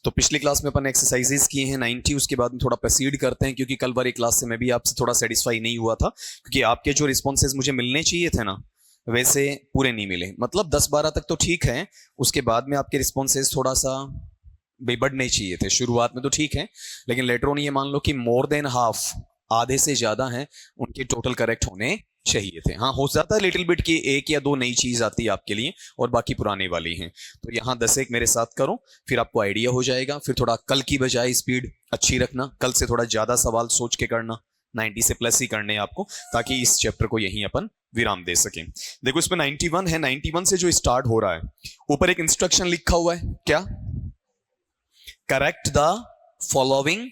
तो पिछली क्लास में अपन एक्सरसाइजेस किए हैं 90, उसके बाद में थोड़ा प्रोसीड करते हैं क्योंकि कल वाली क्लास से मैं भी आपसे थोड़ा सेटिस्फाई नहीं हुआ था, क्योंकि आपके जो रिस्पॉन्सेज मुझे मिलने चाहिए थे ना वैसे पूरे नहीं मिले। मतलब 10-12 तक तो ठीक है, उसके बाद में आपके रिस्पॉन्सेज थोड़ा सा बढ़ने चाहिए थे। शुरुआत में तो ठीक है, लेकिन लेटर ऑन ये मान लो कि मोर देन हाफ, आधे से ज्यादा हैं उनके टोटल करेक्ट होने चाहिए थे। हाँ, हो जाता है लिटिल बिट की एक या दो नई चीज आती है आपके लिए और बाकी पुराने वाली हैं। तो यहाँ 10 एक मेरे साथ करो, फिर आपको आइडिया हो जाएगा। फिर थोड़ा कल की बजाय स्पीड अच्छी रखना, कल से थोड़ा ज्यादा सवाल सोच के करना, 90 से प्लस ही करने आपको, ताकि इस चैप्टर को यहीं अपन विराम दे सकें। देखो इसमें 91 है, 91 से जो स्टार्ट हो रहा है, ऊपर एक इंस्ट्रक्शन लिखा हुआ है, क्या? Correct the following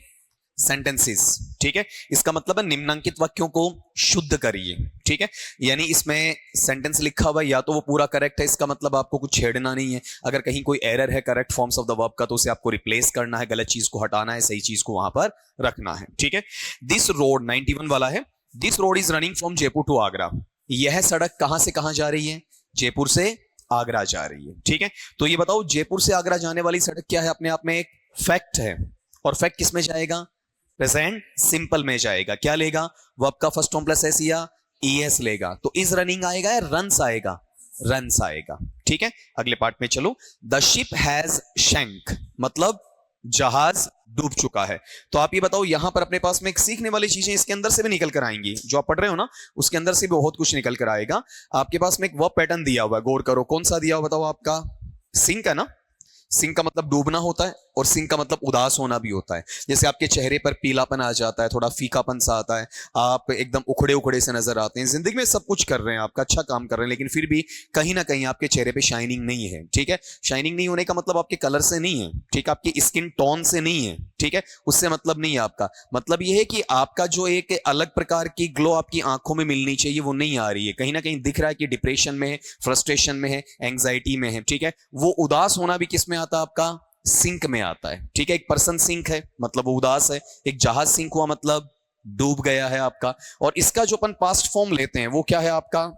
sentences. ठीक है, इसका मतलब है निम्नांकित वाक्यों को शुद्ध करिए। ठीक है, यानी इसमें सेंटेंस लिखा हुआ है या तो वो पूरा करेक्ट है, इसका मतलब आपको कुछ छेड़ना नहीं है। अगर कहीं कोई एरर है correct forms of the verb का, तो उसे आपको रिप्लेस करना है, गलत चीज को हटाना है, सही चीज को वहां पर रखना है। ठीक है, दिस रोड 91 वाला है, this road is running from Jaipur to Agra. यह सड़क कहां से कहां जा रही है? जयपुर से आगरा जा रही है। ठीक है, तो ये बताओ जयपुर से आगरा जाने वाली सड़क क्या है? अपने आप में एक फैक्ट है, और फैक्ट किस में जाएगा? प्रेजेंट सिंपल में जाएगा। क्या लेगा? वर्ब का फर्स्ट फॉर्म प्लस एस या ईएस लेगा। तो इज रनिंग आएगा या रन्स आएगा? रन्स आएगा। ठीक है, अगले पार्ट में चलो। द शिप हैज शैंक, मतलब जहाज डूब चुका है। तो आप ये बताओ, यहां पर अपने पास में एक सीखने वाली चीजें इसके अंदर से भी निकल कर आएंगी। जो आप पढ़ रहे हो ना, उसके अंदर से भी बहुत कुछ निकल कर आएगा। आपके पास में एक वर्ब पैटर्न दिया हुआ है, गौर करो। कौन सा दिया हुआ बताओ? आपका सिंक है ना। सिंक का मतलब डूबना होता है, और सिंक का मतलब उदास होना भी होता है। जैसे आपके चेहरे पर पीलापन आ जाता है, थोड़ा फीकापन सा आता है, आप एकदम उखड़े उखड़े से नजर आते हैं। जिंदगी में सब कुछ कर रहे हैं, आपका अच्छा काम कर रहे हैं, लेकिन फिर भी कहीं ना कहीं आपके चेहरे पे शाइनिंग नहीं है। ठीक है, शाइनिंग नहीं होने का मतलब आपके कलर से नहीं है, ठीक है, आपकी स्किन टोन से नहीं है। ठीक है, उससे मतलब नहीं है आपका। मतलब यह है कि आपका जो एक अलग प्रकार की ग्लो आपकी आंखों में मिलनी चाहिए, वो नहीं आ रही है। कहीं ना कहीं दिख रहा है कि डिप्रेशन में है, फ्रस्ट्रेशन में है, एंग्जाइटी में है। ठीक है, वो उदास होना भी किस में आता है? आपका सिंक में आता है। ठीक है, एक पर्सन सिंक है मतलब वो उदास है, एक जहाज सिंक हुआ मतलब डूब गया है आपका। और इसका जो अपन पास्ट फॉर्म लेते हैं वो क्या है? आपका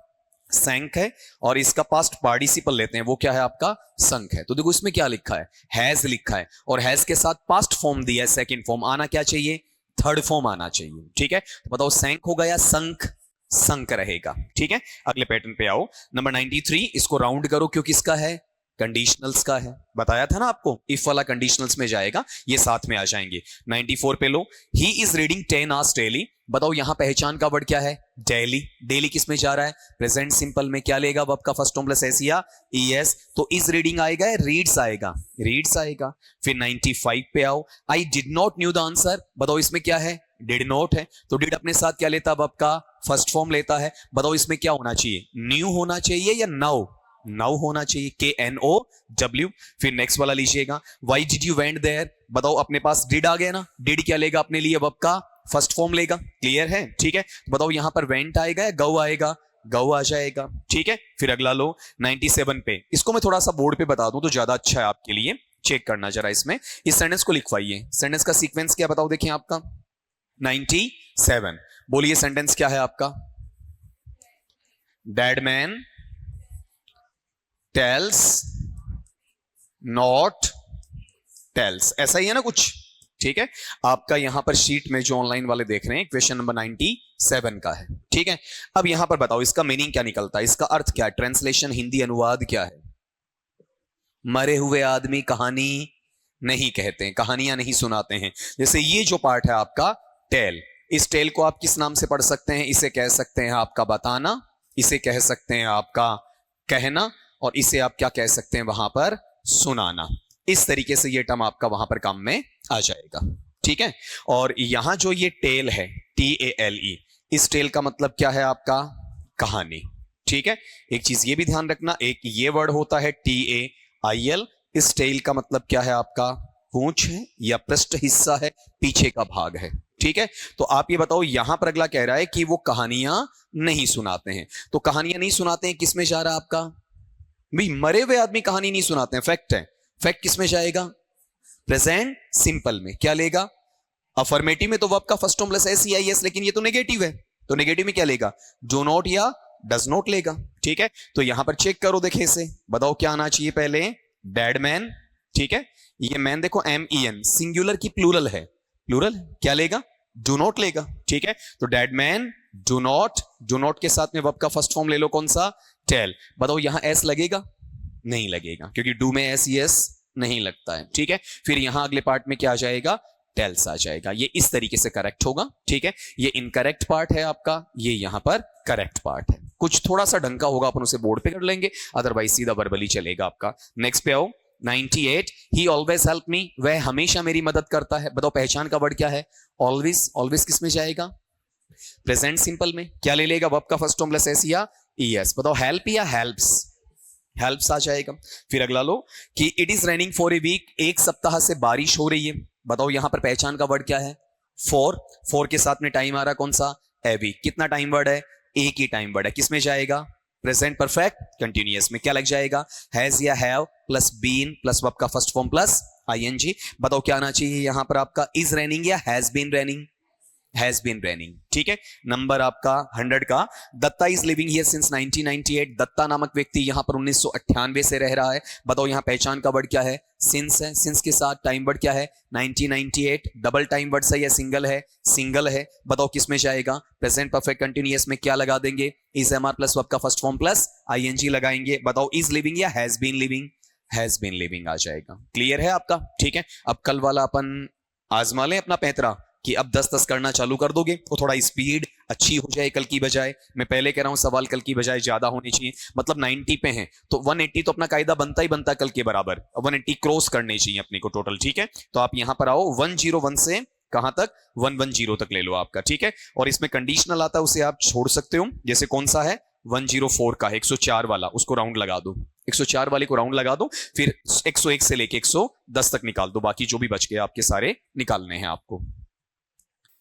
सैंक है। और इसका पास्ट पार्टिसिपल लेते हैं, वो क्या है? आपका संक है। तो देखो इसमें क्या लिखा है? हैज लिखा है, और हैज के साथ पास्ट फॉर्म दिया है, सेकंड फॉर्म। आना क्या चाहिए? थर्ड फॉर्म आना चाहिए। ठीक है, तो बताओ सैंक होगा या संक? संक रहेगा। ठीक है, अगले पैटर्न पे आओ। नंबर 93, इसको राउंड करो क्योंकि इसका है कंडीशनल्स का है। बताया था ना आपको, इफ वाला कंडीशनल्स में जाएगा, ये साथ में आ जाएंगे। 94 पे लो, he is reading 10 hours daily. बताओ यहां पहचान का वर्ड क्या है? डेली। डेली किस में जा रहा है? प्रेजेंट सिंपल में। क्या लेगा? वर्ब का फर्स्ट फॉर्म प्लस एस या ईएस। तो इज रीडिंग आएगा या रीड्स आएगा? रीड्स आएगा। फिर 95 पे आओ, I did not new the answer. बताओ इसमें क्या है? डिड नॉट है, तो डिड अपने साथ क्या लेता? वर्ब का फर्स्ट फॉर्म लेता है। बताओ इसमें क्या होना चाहिए? न्यू होना चाहिए या नाउ? नाउ होना चाहिए, KNOW। फिर नेक्स्ट वाला लीजिएगा, why did you went there. बताओ अपने पास डिड आ गया ना, डिड क्या लेगा अपने लिए? वर्ब का फर्स्ट फॉर्म लेगा। क्लियर है? ठीक है, तो बताओ यहां पर वेंट आएगा या गो आएगा? गो आ जाएगा। ठीक है, फिर अगला लो 97 पे। इसको मैं थोड़ा सा बोर्ड पे बता दूं तो ज्यादा अच्छा है आपके लिए, चेक करना जरा। इसमें इस सेंटेंस को लिखवाइए। सेंटेंस का सीक्वेंस क्या बताओ? देखिए आपका 97, बोलिए सेंटेंस क्या है आपका? Dead man tells not tales, ऐसा ही है ना कुछ। ठीक है, आपका यहां पर शीट में जो ऑनलाइन वाले देख रहे हैं, क्वेश्चन नंबर 97 का है। ठीक है, अब यहां पर बताओ इसका मीनिंग क्या निकलता है, इसका अर्थ क्या है? ट्रांसलेशन, हिंदी अनुवाद क्या है? मरे हुए आदमी कहानी नहीं कहते हैं, कहानियां नहीं सुनाते हैं। जैसे ये जो पार्ट है आपका टेल, इस टेल को आप किस नाम से पढ़ सकते हैं? इसे कह सकते हैं आपका बताना, इसे कह सकते हैं आपका कहना, और इसे आप क्या कह सकते हैं वहां पर? सुनाना। इस तरीके से ये टर्म आपका वहां पर काम में आ जाएगा। ठीक है, और यहां जो ये टेल है, TALE, इस टेल का मतलब क्या है? आपका कहानी। ठीक है, एक चीज ये भी ध्यान रखना, एक ये वर्ड होता है TAIL, इस टेल का मतलब क्या है? आपका पूंछ है या पृष्ठ हिस्सा है, पीछे का भाग है। ठीक है, तो आप ये बताओ, यहां पर अगला कह रहा है कि वो कहानियां नहीं सुनाते हैं। तो कहानियां नहीं सुनाते हैं, किस में जा रहा है आपका? भाई मरे हुए आदमी कहानी नहीं सुनाते हैं, फैक्ट है। फैक्ट किस में जाएगा? प्रेजेंट सिंपल में। क्या लेगा? अफर्मेटिव में तो वर्ब का फर्स्ट फॉर्म प्लस SEIS, लेकिन ये तो नेगेटिव है, तो नेगेटिव में क्या लेगा? डू नॉट या डज नॉट लेगा। ठीक है, तो यहां पर चेक करो, देखे इसे, बताओ क्या आना चाहिए पहले? डेड मैन ठीक है, ये मैन देखो MEN सिंगुलर की प्लूरल है, प्लूरल क्या लेगा, डू नॉट लेगा, ठीक है। तो dead man do not, do not के साथ में वर्ब का फर्स्ट फॉर्म ले लो कौन सा, टेल। बताओ यहां एस लगेगा, नहीं लगेगा, क्योंकि डू में एस यस नहीं लगता है, ठीक है। फिर यहां अगले पार्ट में क्या आ जाएगा, टेल्स आ जाएगा। ये इस तरीके से करेक्ट होगा, ठीक है। ये इनकरेक्ट पार्ट है आपका, ये यहां पर करेक्ट पार्ट है। कुछ थोड़ा सा ढंग का होगा, अपन उसे बोर्ड पे कर लेंगे, अदरवाइज सीधा वर्बली चलेगा आपका। नेक्स्ट पे आओ, 98 ही ऑलवेज हेल्प मी, वह हमेशा मेरी मदद करता है। बताओ पहचान का वर्ड क्या है, ऑलवेज। ऑलवेज किस में जाएगा, प्रेजेंट सिंपल में। क्या ले लेगा, वर्ब का फर्स्ट फॉर्म प्लस एस या ईएस। बताओ हेल्प या हेल्प्स, हेल्प्स आ जाएगा। फिर अगला लो कि it is raining for a week, एक सप्ताह से बारिश हो रही है। बताओ यहां पर पहचान का वर्ड क्या है, फॉर। फॉर के साथ में टाइम आ रहा कौन सा, ए वीक। कितना टाइम वर्ड है, एक ही टाइम वर्ड है। किस में जाएगा, प्रेजेंट परफेक्ट कंटिन्यूअस में। क्या लग जाएगा, हैज या have plus been plus verb का फर्स्ट फॉर्म प्लस आईएनजी। बताओ क्या आना चाहिए यहां पर आपका, इज रेनिंग या has been raining, has been raining, ठीक है। नंबर आपका 100 का, Datta is living here since 1998, Datta नामक व्यक्ति यहां पर 1998 से रह रहा है। बताओ यहां पहचान का वर्ड क्या है, सिंस है। सिंस के साथ टाइम वर्ड क्या है, 1998। डबल टाइम वर्ड सही है, सिंगल है, सिंगल है। बताओ किस में जाएगा, प्रेजेंट परफेक्ट कंटिन्यूअस में क्या लगा देंगे, इज एमआर प्लस वर्ब का फर्स्ट फॉर्म प्लस आईएनजी लगाएंगे। बताओ इज लिविंग या has been living, has been living आ जाएगा। क्लियर है आपका, ठीक है। अब कल वाला अपन आजमा लें अपना पैंतरा कि अब 10-10 करना चालू कर दोगे तो थोड़ा स्पीड अच्छी हो जाए कल की बजाय। मैं पहले कह रहा हूं सवाल कल की बजाय ज्यादा होने चाहिए, मतलब 90 पे हैं तो 180 तो अपना कायदा बनता ही बनता कल के बराबर, 180 क्रॉस करने चाहिए अपने को टोटल, ठीक है। तो आप यहां पर आओ, 101 से कहां तक, 110 तक ले लो आपका, ठीक है। और इसमें कंडीशनल आता है, उसे आप छोड़ सकते हो। जैसे कौन सा है, 104 का 104 वाला, उसको राउंड लगा दो, 104 वाले को राउंड लगा दो। फिर 101 से लेके 110 तक निकाल दो, बाकी जो भी बच गए आपके सारे निकालने हैं आपको।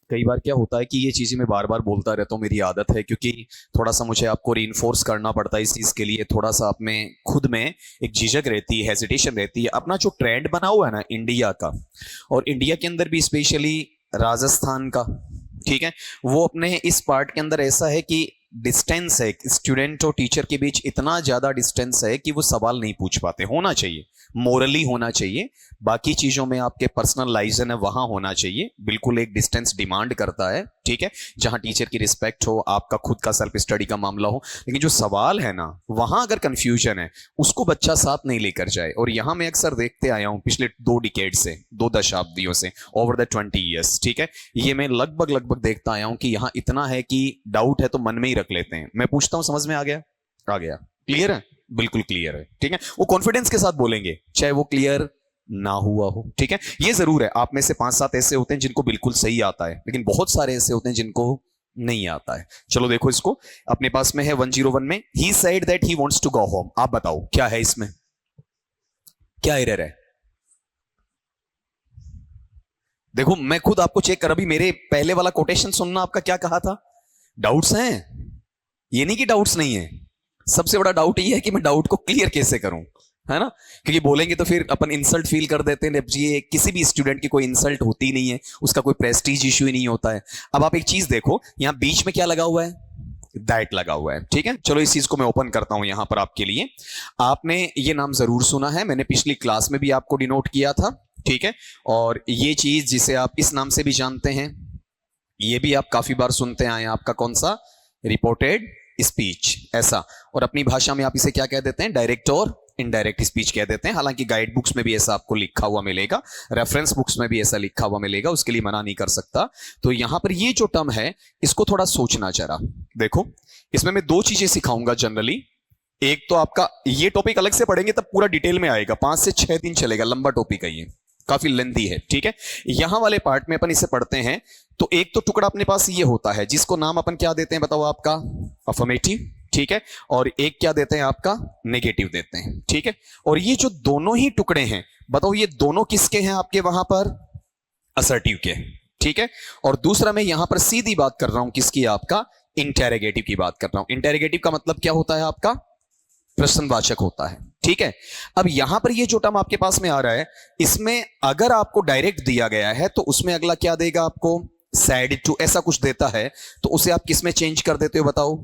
कई बार क्या होता है कि ये चीजें मैं बार बार बोलता रहता हूँ, मेरी आदत है, क्योंकि थोड़ा सा मुझे आपको रीइंफोर्स करना पड़ता है इस चीज के लिए। थोड़ा सा आप में खुद में एक झिझक रहती है, हेजिटेशन रहती है। अपना जो ट्रेंड बना हुआ है ना इंडिया का, और इंडिया के अंदर भी स्पेशली राजस्थान का, ठीक है, वो अपने इस पार्ट के अंदर ऐसा है कि डिस्टेंस है स्टूडेंट और टीचर के बीच, इतना ज्यादा डिस्टेंस है कि वो सवाल नहीं पूछ पाते। होना चाहिए, मोरली होना चाहिए, बाकी चीजों में आपके पर्सनल लाइजन है वहां होना चाहिए, बिल्कुल एक डिस्टेंस डिमांड करता है, ठीक है, जहां टीचर की रिस्पेक्ट हो, आपका खुद का सेल्फ स्टडी का मामला हो। लेकिन जो सवाल है ना, वहां अगर कंफ्यूजन है उसको बच्चा साथ नहीं लेकर जाए। और यहां मैं अक्सर देखते आया हूं पिछले 2 डिकेड से, 2 दशाब्दियों से, ओवर द 20 ईयर्स, ठीक है। ये मैं लगभग देखता आया हूं कि यहां इतना है कि डाउट है तो मन में ही रख लेते हैं। मैं पूछता हूं समझ में आ गया, आ गया, क्लियर है, बिल्कुल क्लियर है, ठीक है। वो कॉन्फिडेंस के साथ बोलेंगे चाहे वो क्लियर ना हुआ हो, ठीक है। ये जरूर है, आप में से 5-7 ऐसे होते हैं जिनको बिल्कुल सही आता है, लेकिन बहुत सारे ऐसे होते हैं जिनको नहीं आता है। चलो देखो इसको, अपने पास में है 101 में, he said that he wants to go home. आप बताओ क्या है इसमें, क्या एरर है। देखो मैं खुद आपको चेक कर, अभी मेरे पहले वाला कोटेशन सुनना, आपका क्या कहा था, डाउट्स हैं। ये नहीं कि डाउट्स नहीं है, सबसे बड़ा डाउट ये है कि मैं डाउट को क्लियर कैसे करूं, है ना। क्योंकि बोलेंगे तो फिर अपन इंसल्ट फील कर देते हैं। ये किसी भी स्टूडेंट की कोई इंसल्ट होती नहीं है, उसका कोई प्रेस्टीज इश्यू ही नहीं होता है। अब आप एक चीज देखो, यहां बीच में क्या लगा हुआ है, दैट लगा हुआ है, ठीक है। चलो इस चीज को मैं ओपन करता हूं यहां पर आपके लिए। आपने ये नाम जरूर सुना है, मैंने पिछली क्लास में भी आपको डिनोट किया था, ठीक है। और ये चीज जिसे आप इस नाम से भी जानते हैं, ये भी आप काफी बार सुनते आए हैं, आपका कौन सा, रिपोर्टेड स्पीच, ऐसा। और अपनी भाषा में आप इसे क्या कह देते हैं, डायरेक्ट और इनडायरेक्ट स्पीच कह देते हैं। हालांकि गाइड बुक्स में भी ऐसा आपको लिखा हुआ मिलेगा, रेफरेंस बुक्स में भी ऐसा लिखा हुआ मिलेगा, उसके लिए मना नहीं कर सकता। तो यहां पर ये जो टर्म है, इसको थोड़ा सोचना जरा। देखो इसमें मैं 2 चीजें सिखाऊंगा जनरली। एक तो आपका ये टॉपिक अलग से पढ़ेंगे तब पूरा डिटेल में आएगा, 5 से 6 दिन चलेगा, लंबा टॉपिक है ये, काफी लेंथी है, ठीक है। यहां वाले पार्ट में अपन इसे पढ़ते हैं। तो एक तो टुकड़ा अपने पास ये होता है जिसको नाम अपन क्या देते हैं, बताओ आपका, अफर्मेटिव, ठीक है। और एक क्या देते हैं आपका, नेगेटिव देते हैं, ठीक है। और ये जो दोनों ही टुकड़े हैं, बताओ ये दोनों किसके हैं आपके वहां पर, असर्टिव के, ठीक है। और दूसरा मैं यहां पर सीधी बात कर रहा हूं किसकी, आपका इंटेरोगेटिव की बात कर रहा हूं। इंटेरोगेटिव का मतलब क्या होता है आपका, प्रश्नवाचक होता है, ठीक है। अब यहां पर ये जो टर्म आपके पास में आ रहा है, इसमें अगर आपको डायरेक्ट दिया गया है तो उसमें अगला क्या देगा आपको, सैड टू, ऐसा कुछ देता है तो उसे आप किस में चेंज कर देते हो, बताओ,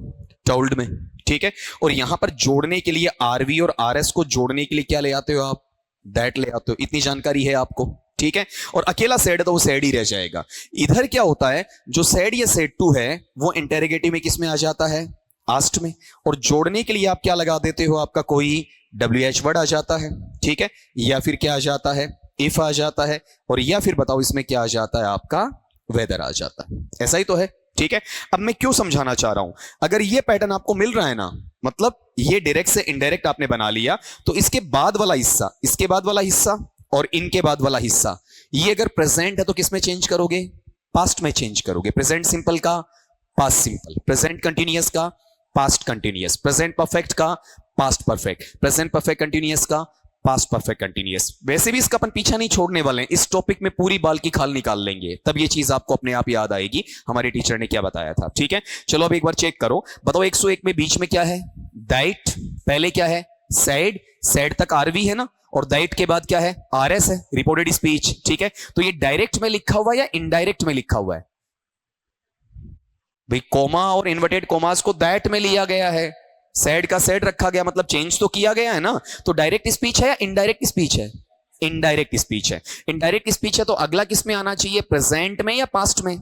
टोल्ड में, ठीक है। और यहां पर जोड़ने के लिए आरवी और आरएस को जोड़ने के लिए क्या ले आते हो आप, दैट ले आते हो, इतनी जानकारी है आपको, ठीक है। और अकेला सेड है तो वो सेड ही रह जाएगा। इधर क्या होता है, जो सेड या सेड टू है वो इंटेरोगेटिव में किस में आ जाता है, आस्ट में। और जोड़ने के लिए आप क्या लगा देते हो, आपका कोई WH वर्ड आ जाता है, ठीक है, या फिर क्या आ जाता है, इफ आ जाता है, और या फिर बताओ इसमें क्या आ जाता है, आपका वेदर आ जाता है। ऐसा ही तो है, ठीक है। अब मैं क्यों समझाना चाह रहा हूं, अगर ये पैटर्न आपको मिल रहा है ना, मतलब ये डायरेक्ट से इनडायरेक्ट आपने बना लिया, तो इसके बाद वाला हिस्सा, इसके बाद वाला हिस्सा और इनके बाद वाला हिस्सा, ये अगर प्रेजेंट है तो किस में चेंज करोगे, पास्ट में चेंज करोगे। प्रेजेंट सिंपल का पास्ट सिंपल, प्रेजेंट कंटिन्यूअस का पास्ट कंटिन्यूअस, प्रेजेंट परफेक्ट का past perfect, present perfect continuous का पास्ट परफेक्ट कंटिन्यूअस। वैसे भी इसका अपन पीछा नहीं छोड़ने वाले हैं, इस टॉपिक में पूरी बाल की खाल निकाल लेंगे, तब ये चीज आपको अपने आप याद आएगी हमारे टीचर ने क्या बताया था, ठीक है। चलो अब एक बार चेक करो, बताओ 101 में बीच में क्या है, दैट, पहले क्या है, सैड, सैड तक आरवी है ना, और दैट के बाद क्या है, RS है, रिपोर्टेड स्पीच, ठीक है। तो ये डायरेक्ट में लिखा हुआ है या इनडायरेक्ट में लिखा हुआ है भाई, कोमा और इन्वर्टेड कोमास को दैट में लिया गया है, सेड का सेड रखा गया, मतलब चेंज तो किया गया है ना। तो डायरेक्ट स्पीच है या इनडायरेक्ट स्पीच है, इनडायरेक्ट स्पीच है। इनडायरेक्ट स्पीच है तो अगला किस में आना चाहिए, प्रेजेंट में या पास्ट में,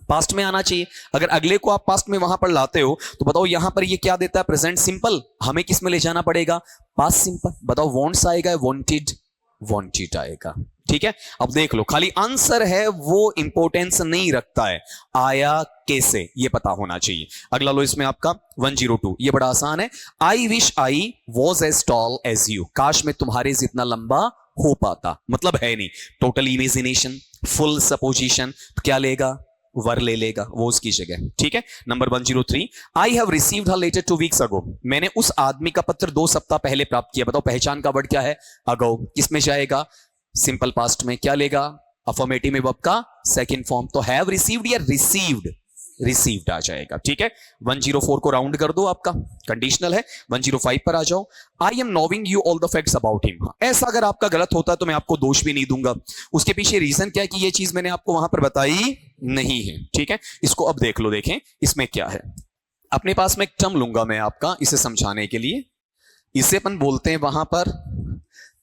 पास्ट में आना चाहिए। अगर अगले को आप पास्ट में वहां पर लाते हो तो बताओ यहां पर ये क्या देता है, प्रेजेंट सिंपल, हमें किस में ले जाना पड़ेगा, पास्ट सिंपल। बताओ वॉन्ट्स आएगा, वॉन्टेड, वॉन्टेड आएगा, ठीक है। अब देख लो, खाली आंसर है वो इंपॉर्टेंस नहीं रखता है, आया कैसे ये पता होना चाहिए। अगला लो इसमें आपका 102, ये बड़ा आसान है, I wish I was as tall as you, काश मैं तुम्हारे जितना लंबा हो पाता, मतलब है नहीं, टोटल इमेजिनेशन, फुल सपोजिशन, तो क्या लेगा, वर ले लेगा वो उसकी जगह, ठीक है। Number 103, I have received her letter 2 weeks ago, मैंने उस आदमी का पत्र 2 सप्ताह पहले प्राप्त किया। बताओ पहचान का वर्ड क्या है, अगो, किसमें जाएगा, सिंपल पास्ट में, क्या लेगा, अफर्मेटिव में वर्ब का सेकंड फॉर्म, तो हैव रिसीव्ड या रिसीव्ड, रिसीव्ड आ जाएगा, ठीक है। 104 को राउंड कर दो, आपका कंडीशनल है। 105 पर आ जाओ, I am knowing you all the facts about him. ऐसा अगर आपका गलत होता है तो मैं आपको दोष भी नहीं दूंगा, उसके पीछे रीजन क्या है कि ये चीज मैंने आपको वहां पर बताई नहीं है, ठीक है। इसको अब देख लो, देखें इसमें क्या है। अपने पास में एक टर्म लूंगा मैं आपका इसे समझाने के लिए, इसे अपन बोलते हैं वहां पर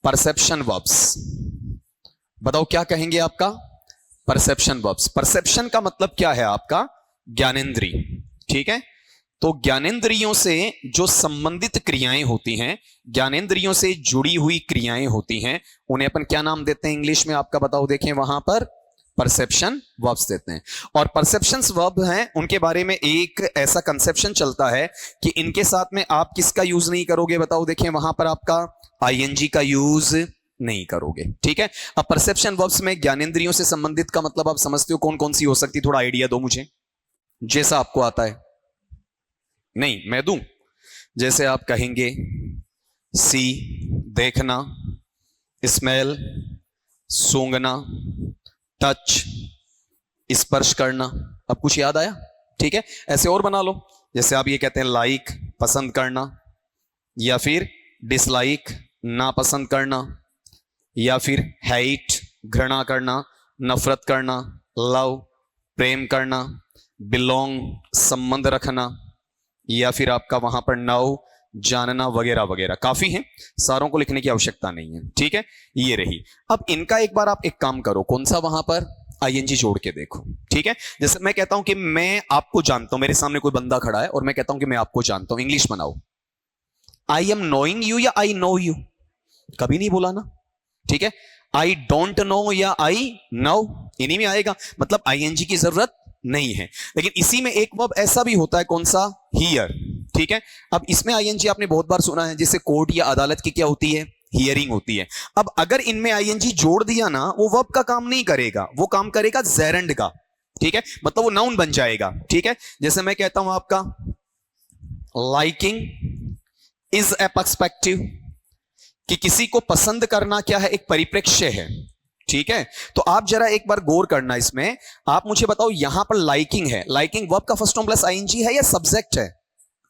परसेप्शन वर्ब्स। बताओ क्या कहेंगे, आपका परसेप्शन वर्ब्स। परसेप्शन का मतलब क्या है, आपका ज्ञानेंद्रिय, ठीक है। तो ज्ञानेंद्रियों से जो संबंधित क्रियाएं होती हैं, ज्ञानेंद्रियों से जुड़ी हुई क्रियाएं होती हैं, उन्हें अपन क्या नाम देते हैं इंग्लिश में, आपका बताओ, देखें वहां पर परसेप्शन वर्ब्स देते हैं। और परसेप्शंस वर्ब हैं, उनके बारे में एक ऐसा कंसेप्शन चलता है कि इनके साथ में आप किसका यूज नहीं करोगे, बताओ, देखें वहां पर आपका ING का यूज नहीं करोगे, ठीक है। अब परसेप्शन वर्ब्स में ज्ञानेंद्रियों से संबंधित का मतलब आप समझते हो कौन कौन सी हो सकती, थोड़ा आइडिया दो मुझे, जैसा आपको आता है। नहीं मैं दूं, जैसे आप कहेंगे सी, देखना, स्मेल, सूंघना, टच, स्पर्श करना। अब कुछ याद आया, ठीक है। ऐसे और बना लो, जैसे आप ये कहते हैं लाइक, पसंद करना, या फिर डिसलाइक, नापसंद करना, या फिर हेट, घृणा करना, नफरत करना, लव, प्रेम करना, बिलोंग, संबंध रखना, या फिर आपका वहां पर नव, जानना, वगैरह वगैरह। काफी हैं, सारों को लिखने की आवश्यकता नहीं है, ठीक है। ये रही। अब इनका एक बार आप एक काम करो, कौन सा, वहां पर ING जोड़ के देखो, ठीक है। जैसे मैं कहता हूं कि मैं आपको जानता हूं, मेरे सामने कोई बंदा खड़ा है और मैं कहता हूं कि मैं आपको जानता हूं, इंग्लिश बनाओ, आई एम नोइंग यू या आई नो यू, कभी नहीं बोला ना, ठीक है। आई डोंट नो या आई नो, इन्हीं में आएगा, मतलब ING की जरूरत नहीं है। लेकिन इसी में एक वर्ब ऐसा भी होता है, कौन सा, हियर, ठीक है। अब इसमें ING आपने बहुत बार सुना है, जैसे कोर्ट या अदालत की क्या होती है, हियरिंग होती है। अब अगर इनमें ING जोड़ दिया ना, वो वर्ब का काम नहीं करेगा, वो काम करेगा जेरेंड का, ठीक है, मतलब वो नाउन बन जाएगा, ठीक है। जैसे मैं कहता हूं आपका लाइकिंग इज ए पर्सपेक्टिव, कि किसी को पसंद करना क्या है, एक परिप्रेक्ष्य है, ठीक है। तो आप जरा एक बार गौर करना इसमें, आप मुझे बताओ यहां पर लाइकिंग है, लाइकिंग वर्ब का फर्स्ट फॉर्म प्लस ING है या सब्जेक्ट है,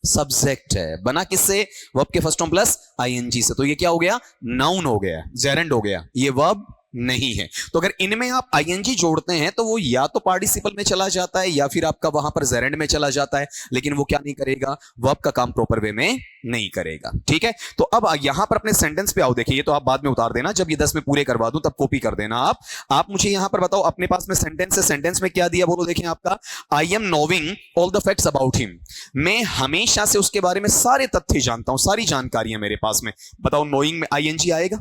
सब्जेक्ट है, बना किससे, वर्ब के फर्स्ट फॉर्म प्लस ING से, तो ये क्या हो गया, नाउन हो गया, जेरेंड हो गया, ये वर्ब नहीं है। तो अगर इनमें आप आईएनजी जोड़ते हैं तो वो या तो पार्टिसिपल में चला जाता है या फिर आपका वहां पर जेरेंड में चला जाता है, लेकिन वो क्या नहीं करेगा, वर्ब का काम प्रॉपर वे में नहीं करेगा। ठीक है, तो अब यहां पर अपने सेंटेंस पे आओ। देखिए, ये तो आप बाद में उतार देना, जब ये 10 में पूरे करवा दूं तब कॉपी कर देना आप मुझे यहां पर बताओ, अपने पास में सेंटेंस है, सेंटेंस में क्या दिया बोलो। देखिए आपका, I am knowing all the facts about him, मैं हमेशा से उसके बारे में सारे तथ्य जानता हूं, सारी जानकारियां मेरे पास में। बताओ, नोइंग में आईएनजी आएगा?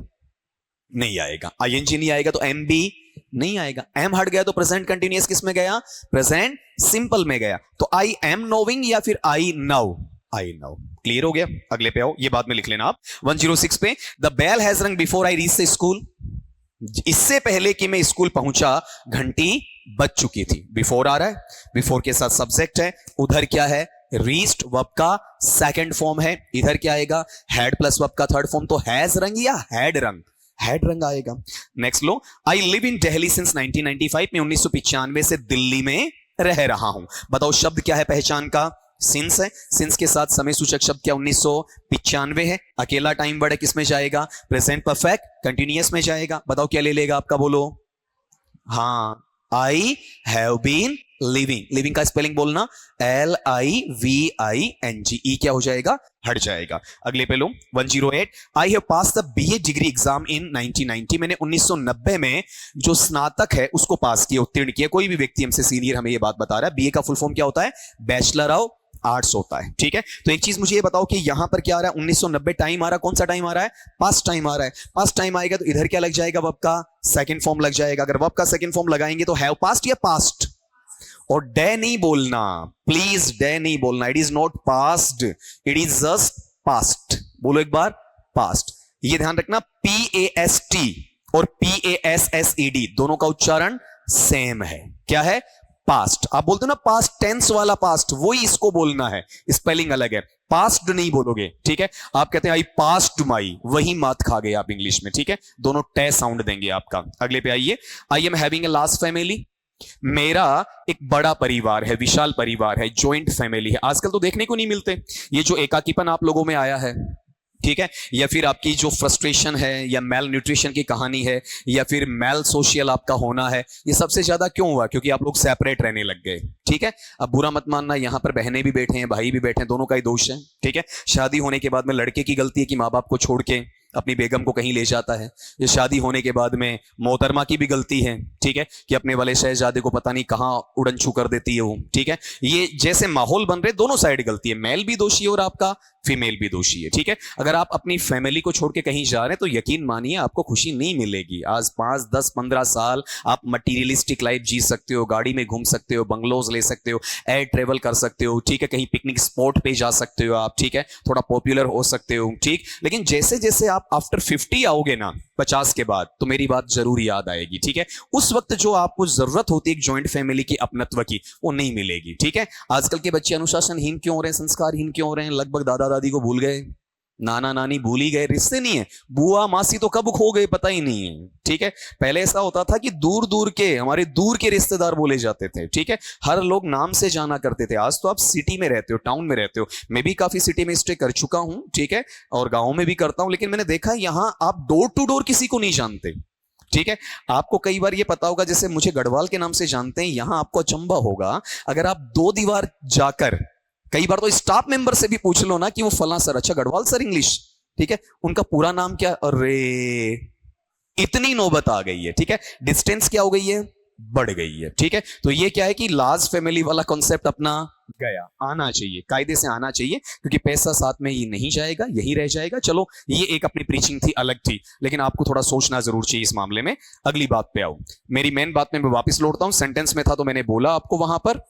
नहीं आएगा। आईएनजी नहीं आएगा तो एम भी नहीं आएगा। एम हट गया तो प्रेजेंट कंटिन्यूअस किस में गया? प्रेजेंट सिंपल में गया। तो आई एम नोइंग या फिर I now? I now. Clear हो गया? अगले पे आओ, ये बाद में लिख लेना आप। 106 पे, द बेल हैज रंग before I reach the school, इससे पहले कि मैं स्कूल पहुंचा घंटी बज चुकी थी। बिफोर आ रहा है, बिफोर के साथ सब्जेक्ट है, उधर क्या है? रीच्ड, वर्ब का सेकंड फॉर्म है। इधर क्या आएगा? हैड प्लस वर्ब का थर्ड फॉर्म, तो हैज रंग या हैड रंग? हैड रंग आएगा। Next low, I live in Delhi since 1995, मैं 1995 से दिल्ली में रह रहा हूं। बताओ, शब्द क्या है पहचान का? सिंस है। सिंस के साथ समय सूचक शब्द क्या 1995 है। अकेला टाइम वर्ड है, किस में जाएगा? प्रेजेंट परफेक्ट कंटिन्यूअस में जाएगा। बताओ क्या ले लेगा आपका, बोलो। हाँ, I have been living. Living का स्पेलिंग बोलना, LIVING। ई क्या हो जाएगा? हट जाएगा। अगले पे लो, 108, I have pass the BA degree exam in 1990, मैंने 1990 में जो स्नातक है उसको पास किया, उत्तीर्ण किया। कोई भी व्यक्ति हमसे सीनियर हमें ये बात बता रहा है। BA का फुल फॉर्म क्या होता है? बैचलर ऑफ आर्ट्स होता है। ठीक है, तो एक चीज मुझे ये बताओ कि यहां पर क्या आ रहा है? 1990 टाइम आ रहा है, कौन सा टाइम आ रहा है? पास्ट टाइम आ रहा है। पास्ट टाइम आएगा तो इधर क्या लग जाएगा? वर्ब का सेकंड फॉर्म लग जाएगा। अगर वर्ब का सेकंड फॉर्म लगाएंगे तो हैव पास्ट या पास्ट। और डे नहीं बोलना, प्लीज डे नहीं बोलना। It is not past, it is just passed. बोलो एक बार, पास्ट। ये ध्यान रखना, PAST और PASSED दोनों का उच्चारण सेम है। क्या है? पास्ट। आप बोलते हो ना पास्ट टेंस वाला पास्ट, वही इसको बोलना है, स्पेलिंग अलग है। पास्ट नहीं बोलोगे। ठीक है, आप कहते हैं आई पास्ट माई, वही मात खा गए आप इंग्लिश में। ठीक है, दोनों टे साउंड देंगे आपका। अगले पे आइए, आई am having a large family, मेरा एक बड़ा परिवार है, विशाल परिवार है, जॉइंट फैमिली है। आजकल तो देखने को नहीं मिलते ये जो एकाकीपन आप लोगों में आया है। ठीक है, या फिर आपकी जो फ्रस्ट्रेशन है, या मेल न्यूट्रिशन की कहानी है, या फिर मेल सोशल आपका होना है, ये सबसे ज्यादा क्यों हुआ? क्योंकि आप लोग सेपरेट रहने लग गए। ठीक है, अब बुरा मत मानना, यहां पर बहनें भी बैठे हैं, भाई भी बैठे हैं, दोनों का ही दोष है। ठीक है, शादी होने के बाद में लड़के की गलती है कि माँ बाप को छोड़ के अपनी बेगम को कहीं ले जाता है। ये शादी होने के बाद में मोहतरमा की भी गलती है। ठीक है, कि अपने वाले शहजादे को पता नहीं कहां उड़न छू कर देती है वो। ठीक है, ये जैसे माहौल बन रहे, दोनों साइड गलती है, मेल भी दोषी है और आपका फीमेल भी दोषी है। ठीक है, अगर आप अपनी फैमिली को छोड़ के कहीं जा रहे हैं तो यकीन मानिए आपको खुशी नहीं मिलेगी। आज 5, 10, 15 साल आप मटीरियलिस्टिक लाइफ जी सकते हो, गाड़ी में घूम सकते हो, बंगलोज ले सकते हो, एयर ट्रेवल कर सकते हो। ठीक है, कहीं पिकनिक स्पॉट पे जा सकते हो आप। ठीक है, थोड़ा पॉपुलर हो सकते हो। ठीक, लेकिन जैसे जैसे आप आफ्टर 50 आओगे ना, 50 के बाद, तो मेरी बात जरूर याद आएगी। ठीक है, उस वक्त जो आपको जरूरत होती है एक जॉइंट फैमिली की अपनत्व की, वो नहीं मिलेगी। ठीक है, आजकल के बच्चे अनुशासनहीन क्यों हो रहे हैं, संस्कारहीन क्यों हो रहे हैं? लगभग दादा दादी को भूल गए, नाना नानी भूल ही गए, रिश्ते नहीं है, बुआ मासी तो कब खो गए पता ही नहीं है। ठीक है, पहले ऐसा होता था कि दूर दूर के, हमारे दूर के रिश्तेदार बोले जाते थे। ठीक है, हर लोग नाम से जाना करते थे। आज तो आप सिटी में रहते हो, टाउन में रहते हो, मैं भी काफी सिटी में स्टे कर चुका हूं। ठीक है, और गांव में भी करता हूं, लेकिन मैंने देखा यहां आप डोर टू डोर किसी को नहीं जानते। ठीक है, आपको कई बार ये पता होगा, जैसे मुझे गढ़वाल के नाम से जानते हैं, यहां आपको अचंभा होगा अगर आप 2 दीवार जाकर, कई बार तो स्टाफ मेंबर से भी पूछ लो ना कि वो फला सर, अच्छा गढ़वाल सर इंग्लिश, ठीक है, उनका पूरा नाम क्या? अरे इतनी नौबत आ गई है। ठीक है, डिस्टेंस क्या हो गई है? बढ़ गई है। ठीक है, तो ये क्या है कि लार्ज फैमिली वाला कॉन्सेप्ट अपना गया, आना चाहिए, कायदे से आना चाहिए, क्योंकि पैसा साथ में ये नहीं जाएगा, यही रह जाएगा। चलो, ये एक अपनी प्रीचिंग थी, अलग थी, लेकिन आपको थोड़ा सोचना जरूर चाहिए इस मामले में। अगली बात पे आओ, मेरी मेन बात में मैं वापस लौटता हूं। सेंटेंस में था तो मैंने बोला आपको, वहां पर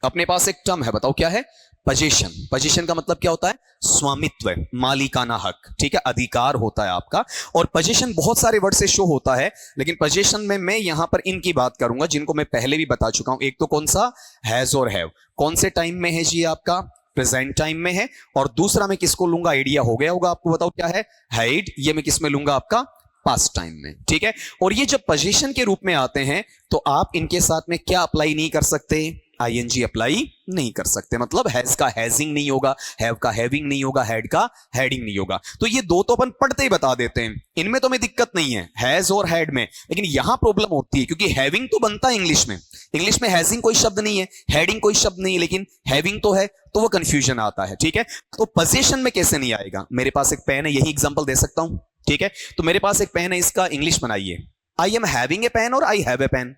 अपने पास एक टर्म है, बताओ क्या है? पोजीशन। पोजीशन का मतलब क्या होता है? स्वामित्व, मालिकाना हक। ठीक है, अधिकार होता है आपका। और पोजीशन बहुत सारे वर्ड से शो होता है, लेकिन पोजीशन में मैं यहां पर इनकी बात करूंगा जिनको मैं पहले भी बता चुका हूं। एक तो कौन सा? हैज और हैव। कौन से टाइम में है जी? आपका प्रेजेंट टाइम में है। और दूसरा मैं किसको लूंगा? आइडिया हो गया होगा आपको, बताओ क्या है? हैड। ये मैं किस में लूंगा? आपका पास्ट टाइम में। ठीक है, और ये जब पोजीशन के रूप में आते हैं तो आप इनके साथ में क्या अप्लाई नहीं कर सकते? आईएनजी अप्लाई नहीं कर सकते, मतलब हैज का हैजिंग नहीं होगा, हैव का हैविंग नहीं होगा, हैड का हैडिंग नहीं होगा। तो ये दो तो अपन पढ़ते ही बता देते हैं, इनमें तो हमें दिक्कत नहीं है, हैज और हैड में। लेकिन यहां प्रॉब्लम होती है क्योंकि हैविंग तो बनता है इंग्लिश में, इंग्लिश में हैजिंग कोई शब्द नहीं है, हैडिंग कोई शब्द नहीं है, लेकिन हैविंग तो है, तो वो कंफ्यूजन आता है। ठीक है, तो पोजीशन में कैसे नहीं आएगा? मेरे पास एक पेन है, यही एग्जांपल दे सकता हूं। ठीक है, तो मेरे पास एक पेन है, इसका इंग्लिश बनाइए, I am having a pen और आई हैव ए पेन।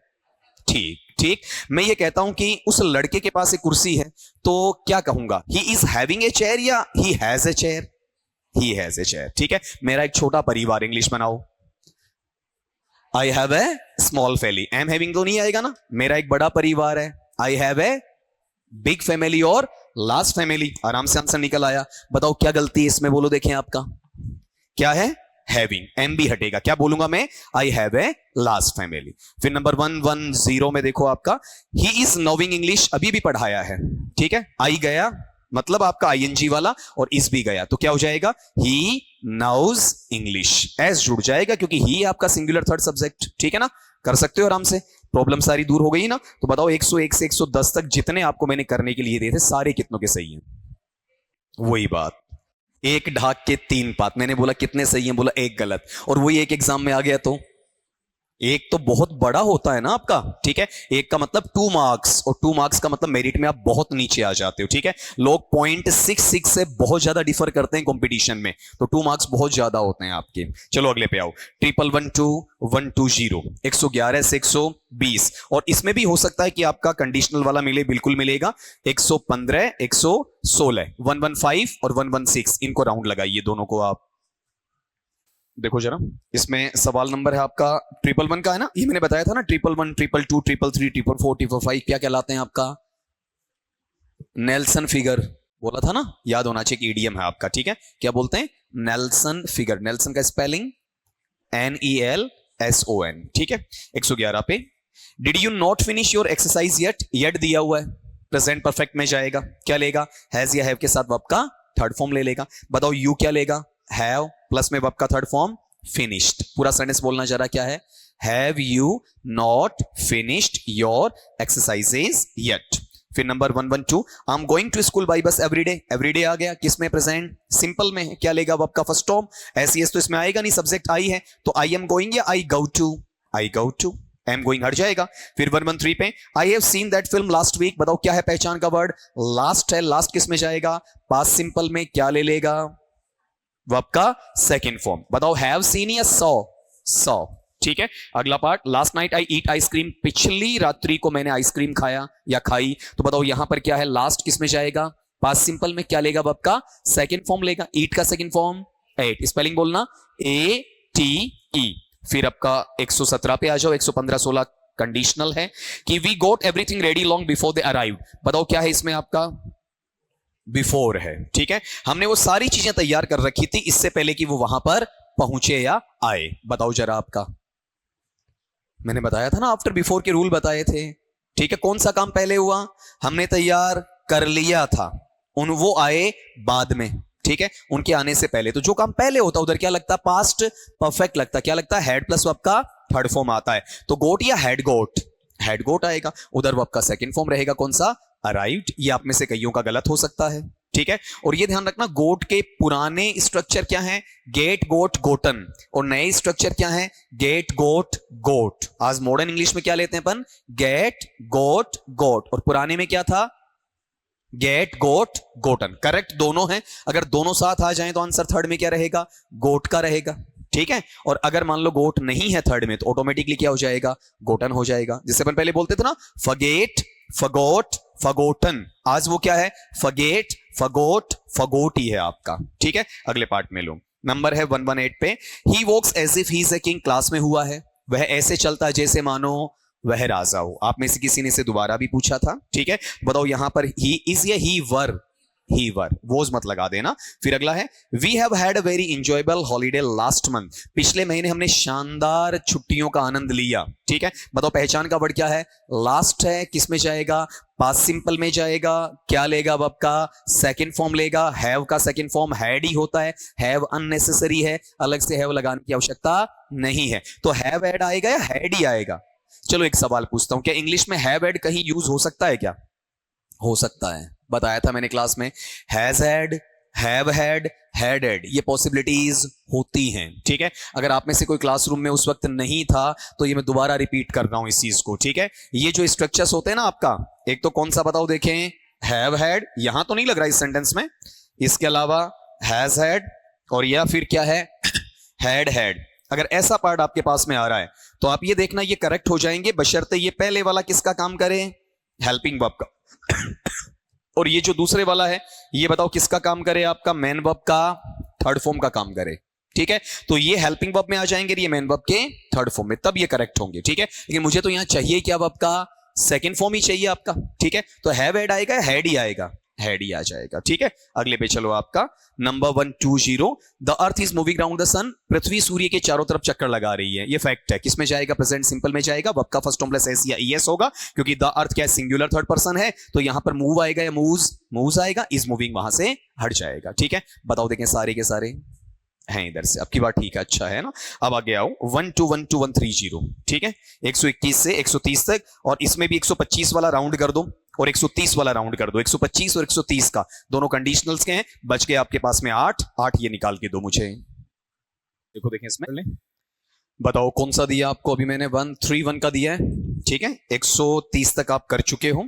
ठीक ठीक, मैं ये कहता हूं कि उस लड़के के पास एक कुर्सी है, तो क्या कहूंगा? He is having a chair या he has a chair? He has a chair. ठीक है, मेरा एक छोटा परिवार, इंग्लिश बनाओ, I have a small family. Am having तो नहीं आएगा ना, मेरा एक बड़ा परिवार है, I have a big family और लार्ज फैमिली। आराम से आंसर निकल आया। बताओ क्या गलती है इसमें, बोलो देखें आपका क्या है? हैविंग, एम भी हटेगा, क्या बोलूंगा मैं? आई हैव ए लार्ज फैमिली। फिर नंबर 110 में देखो आपका, ही इज नोविंग इंग्लिश, अभी भी पढ़ाया है। ठीक है, आई गया मतलब आपका आईएनजी वाला, और इस भी गया, तो क्या हो जाएगा? He knows English. एस जुड़ जाएगा क्योंकि ही आपका सिंगुलर थर्ड सब्जेक्ट। ठीक है ना, कर सकते हो आराम से, प्रॉब्लम सारी दूर हो गई ना। तो बताओ 101 से 110 तक जितने आपको मैंने करने के लिए दिए थे, सारे कितनों के सही हैं? वही बात, एक ढाक के तीन पात। मैंने बोला कितने सही हैं, बोला एक गलत, और वही एक एग्जाम में आ गया। तो एक तो बहुत बड़ा होता है ना आपका। ठीक है, एक का मतलब 2 मार्क्स, और 2 मार्क्स का मतलब मेरिट में आप बहुत नीचे आ जाते हो। ठीक है, लोग 0.66 से बहुत ज्यादा डिफर करते हैं कंपटीशन में, तो 2 मार्क्स बहुत ज्यादा होते हैं आपके। चलो अगले पे आओ, 1112120, 111 से 120, और इसमें भी हो सकता है कि आपका कंडीशनल वाला मिले, बिल्कुल मिलेगा। 115, 116, 115 और 116, इनको राउंड लगाइए दोनों को आप। देखो जरा, इसमें सवाल नंबर है आपका 111 का है ना, ये मैंने बताया था ना, 111, 222, 333, 444, 445 क्या कहलाते हैं आपका? नेल्सन फिगर बोला था ना, याद होना चाहिए कि ईडीएम है आपका। ठीक है, क्या बोलते हैं? Nelson figure. नेल्सन का स्पेलिंग NELSON। ठीक है, 111 पे, did you not finish your exercise yet? Yet दिया हुआ है, प्रेजेंट परफेक्ट में जाएगा, क्या लेगा? हैज या हैव के साथ वर्ब का थर्ड फॉर्म ले लेगा। बताओ यू क्या लेगा? हैव प्लस में वर्ब का थर्ड फॉर्म फिनिश्ड। पूरा सेंटेंस बोलना जरा, क्या है? Have you not finished your exercises yet. फिर number 112, I am going to school by bus everyday. Everyday आ गया, किसमें? प्रेजेंट सिंपल में, क्या लेगा? वर्ब का फर्स्ट फॉर्म। एस तो इसमें आएगा नहीं, सब्जेक्ट आई है, तो आई एम गोइंग या I go to? I go to, am going हट जाएगा। फिर 113 पे, I have seen that film last week. बताओ क्या है पहचान का वर्ड? लास्ट है, लास्ट किस में जाएगा? पास्ट सिंपल में, क्या ले लेगा? वर्ब का सेकंड फॉर्म। बताओ हैव सीन या सॉ? सॉ। ठीक है, अगला part, last night I eat ice cream. पिछली रात्रि को मैंने आइसक्रीम खाया या खाई। तो बताओ यहां पर क्या है? लास्ट किस में जाएगा? पास्ट सिंपल में, क्या लेगा? वर्ब का सेकंड फॉर्म लेगा। ईट का सेकंड फॉर्म एट, स्पेलिंग बोलना ATE। फिर आपका 117 पे आ जाओ, 115, 16 कंडीशनल है कि we got everything ready long before they arrive. बताओ क्या है इसमें आपका? बिफोर है। ठीक है, हमने वो सारी चीजें तैयार कर रखी थी इससे पहले कि वो वहां पर पहुंचे या आए। बताओ जरा आपका, मैंने बताया था ना, आफ्टर बिफोर के रूल बताए थे। ठीक है, कौन सा काम पहले हुआ? हमने तैयार कर लिया था, वो आए बाद में। ठीक है, उनके आने से पहले। तो जो काम पहले होता उधर क्या लगता? पास्ट परफेक्ट लगता। क्या लगता? हैड प्लस वर्ब का थर्ड फॉर्म आता है, तो गोट या हैड गोट? हैड गोट आएगा। उधर वर्ब का सेकंड फॉर्म रहेगा कौन सा? अराइव्ड। ये आप में से कईयों का गलत हो सकता है। ठीक है, और ये ध्यान रखना, गोट के पुराने स्ट्रक्चर क्या है? गेट, गोट, गोटन। और नए स्ट्रक्चर क्या है? गेट, गोट, गोट। आज मॉडर्न इंग्लिश में क्या लेते हैं अपन? गेट, गोट, गोट। और पुराने में क्या था? गेट, गोट, गोटन। करेक्ट दोनों हैं। अगर दोनों साथ आ जाएं तो आंसर थर्ड में क्या रहेगा? गोट का रहेगा। ठीक है, और अगर मान लो गोट नहीं है थर्ड में, तो ऑटोमेटिकली क्या हो जाएगा? गोटन हो जाएगा। जिससे अपन पहले बोलते थे ना, फगेट, फगोट, फगोटन। आज वो क्या है? फगेट, फगोट, फगोट ही है आपका। ठीक है, अगले पार्ट में लो, नंबर है 118 पे, he walks as if he is a king. Class में हुआ है, वह ऐसे चलता जैसे मानो वह राजा हो। आप में से किसी ने इसे दोबारा भी पूछा था। ठीक है, बताओ यहां पर ही इज या ही वर? ही वर, वोज मत लगा देना। फिर अगला है, we have had a very enjoyable holiday last month. पिछले महीने हमने शानदार छुट्टियों का आनंद लिया। ठीक है, बताओ पहचान का वर्ड क्या है? लास्ट है, किस में जाएगा? पास्ट सिंपल में जाएगा। क्या लेगा? वर्ब का सेकंड फॉर्म लेगा। हैव का सेकंड फॉर्म हैड ही होता है। हैव अननेसेसरी है, अलग से हैव लगाने की आवश्यकता नहीं है। तो हैव हैड आएगा या हैड ही आएगा? चलो एक सवाल पूछता हूं, क्या इंग्लिश में हैव हैड कहीं यूज हो सकता है क्या? हो सकता है, बताया था मैंने क्लास में, has had, have had, had ये पॉसिबिलिटीज होती हैं, ठीक है। अगर आप में से कोई क्लासरूम में उस वक्त नहीं था तो ये मैं दोबारा रिपीट कर रहा हूं इस चीज को, ठीक है। ये जो स्ट्रक्चर्स होते हैं ना आपका, एक तो कौन सा बताओ देखें, हैव हैड, यहां तो नहीं लग रहा इस सेंटेंस में, इसके अलावा हैज हैड, और या फिर क्या है, हैड हैड। अगर ऐसा पार्ट आपके पास में आ रहा है तो आप ये देखना ये करेक्ट हो जाएंगे, बशर्ते ये पहले वाला किसका काम करे, हेल्पिंग वर्ब का और ये जो दूसरे वाला है ये बताओ किसका काम करे, आपका मेन वर्ब का थर्ड फॉर्म का काम करे, ठीक है। तो ये हेल्पिंग वर्ब में आ जाएंगे, ये मेन वर्ब के थर्ड फॉर्म में, तब ये करेक्ट होंगे, ठीक है। लेकिन मुझे तो यहां चाहिए क्या, वर्ब का सेकंड फॉर्म ही चाहिए आपका, ठीक है। तो हैव हैड आएगा, हैड ही आएगा, हैड ही आ जाएगा, ठीक है। अगले पे चलो, आपका number 120, the earth is moving round the sun, पृथ्वी सूर्य के चारों तरफ चक्कर लगा रही है, ये फैक्ट है। किसमें जाएगा, प्रेजेंट सिंपल में जाएगा, वर्ब का फर्स्ट फॉर्म प्लस एस या ईएस होगा, क्योंकि द अर्थ क्या है, सिंगुलर थर्ड पर्सन है, तो यहां पर मूव आएगा या मूव्स, मूव्स आएगा, इज मूविंग वहां से हट जाएगा, ठीक है। बताओ देखें, सारे के सारे हैं इधर से, अब की बात ठीक है, अच्छा है ना। अब आगे आओ 1212130, ठीक है, 121 से 130 तक, और इसमें भी 125 वाला राउंड कर दो और 130 वाला राउंड कर दो, 125 और 130 का दोनों कंडीशनल्स के हैं, बच गए आपके पास में 8 ये निकाल के दो मुझे, देखो देखें इसमें, बताओ कौन सा दिया आपको, अभी मैंने 131 का दिया है, ठीक है। 130 तक आप कर चुके हो,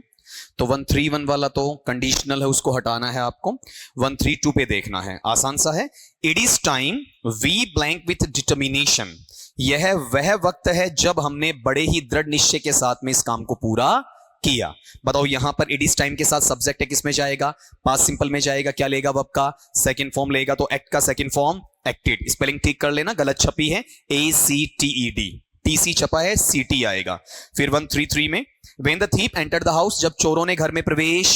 तो 131 वाला तो कंडीशनल है, उसको हटाना है आपको, 132 पे देखना है, आसान सा है। It is time we blank with determination, यह वह वक्त है जब हमने बड़े ही दृढ़ निश्चय के साथ में इस काम को पूरा किया। बताओ यहां पर इट इज टाइम के साथ सब्जेक्ट है, किसमें जाएगा, पास्ट सिंपल में जाएगा, क्या लेगा, वर्ब का सेकंड फॉर्म लेगा, तो एक्ट का सेकंड फॉर्म एक्टेड, स्पेलिंग ठीक कर लेना, गलत छपी है, ACTED, TC छपा है, CT आएगा। फिर 133 में, When the thief entered the house, जब चोरों ने घर में प्रवेश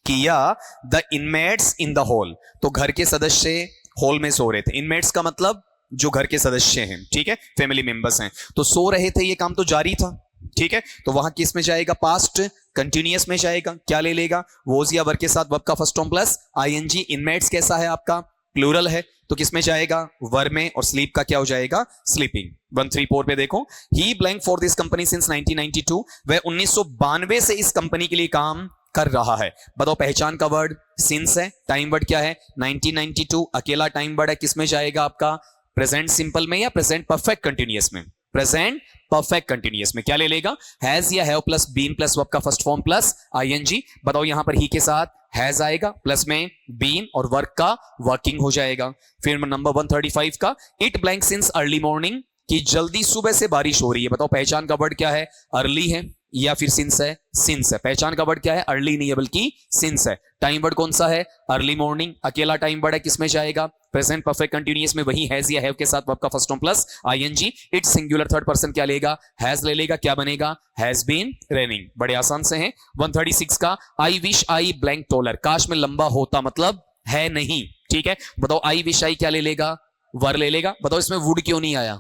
किया, the inmates in the hall, तो घर के सदस्य हॉल में सो रहे थे, inmates का मतलब जो घर के सदस्य हैं, ठीक है, फैमिली मेंबर्स हैं, तो सो रहे थे, ये काम तो जारी था, ठीक है। तो वहां किस में जाएगा, पास्ट कंटिन्यूअस में जाएगा, क्या ले लेगा, वोज या वर्ब के साथ वर्ब का first form plus ING, inmates कैसा है आपका, प्लूरल है, तो किसमें जाएगा, वर्ब में, और स्लीप का क्या हो जाएगा, स्लीपिंग। 134 पे देखो, he blank for this company since 1992, वह 1992 से इस कंपनी के लिए काम कर रहा है। बताओ पहचान का वर्ड सिंस है, टाइम वर्ड क्या है, 1992, अकेला टाइम वर्ड है, किसमें जाएगा आपका, प्रेजेंट सिंपल में या प्रेजेंट परफेक्ट कंटिन्यूअस में, प्रेजेंट परफेक्ट कंटिन्यूअस में क्या ले लेगा, हैज या have plus been plus verb का फर्स्ट फॉर्म प्लस ING। बताओ यहां पर ही के साथ हैज आएगा, प्लस में बीन और वर्क का वर्किंग हो जाएगा। फिर नंबर 135 का, it blank since early morning, कि जल्दी सुबह से बारिश हो रही है। बताओ पहचान का वर्ड क्या है, अर्ली है या फिर सिंस है, सिंस है। पहचान का वर्ड क्या है, अर्ली नहीं है बल्कि सिंस है। टाइम वर्ड कौन सा है, अर्ली मॉर्निंग, अकेला टाइम वर्ड है, किसमें जाएगा, प्रेजेंट परफेक्ट कंटिन्यूअस में, वही हैज या हैव के साथ वर्ब का first form plus ING। It singular third person क्या लेगा, हैज ले लेगा, क्या बनेगा, हैज बीन रेनिंग। बड़े आसान से हैं। 136 का, आई विश आई ब्लैंक टॉलर, काश में लंबा होता, मतलब है नहीं, ठीक है। बताओ आई विश आई क्या ले लेगा, वर ले लेगा। बताओ इसमें वुड क्यों नहीं आया,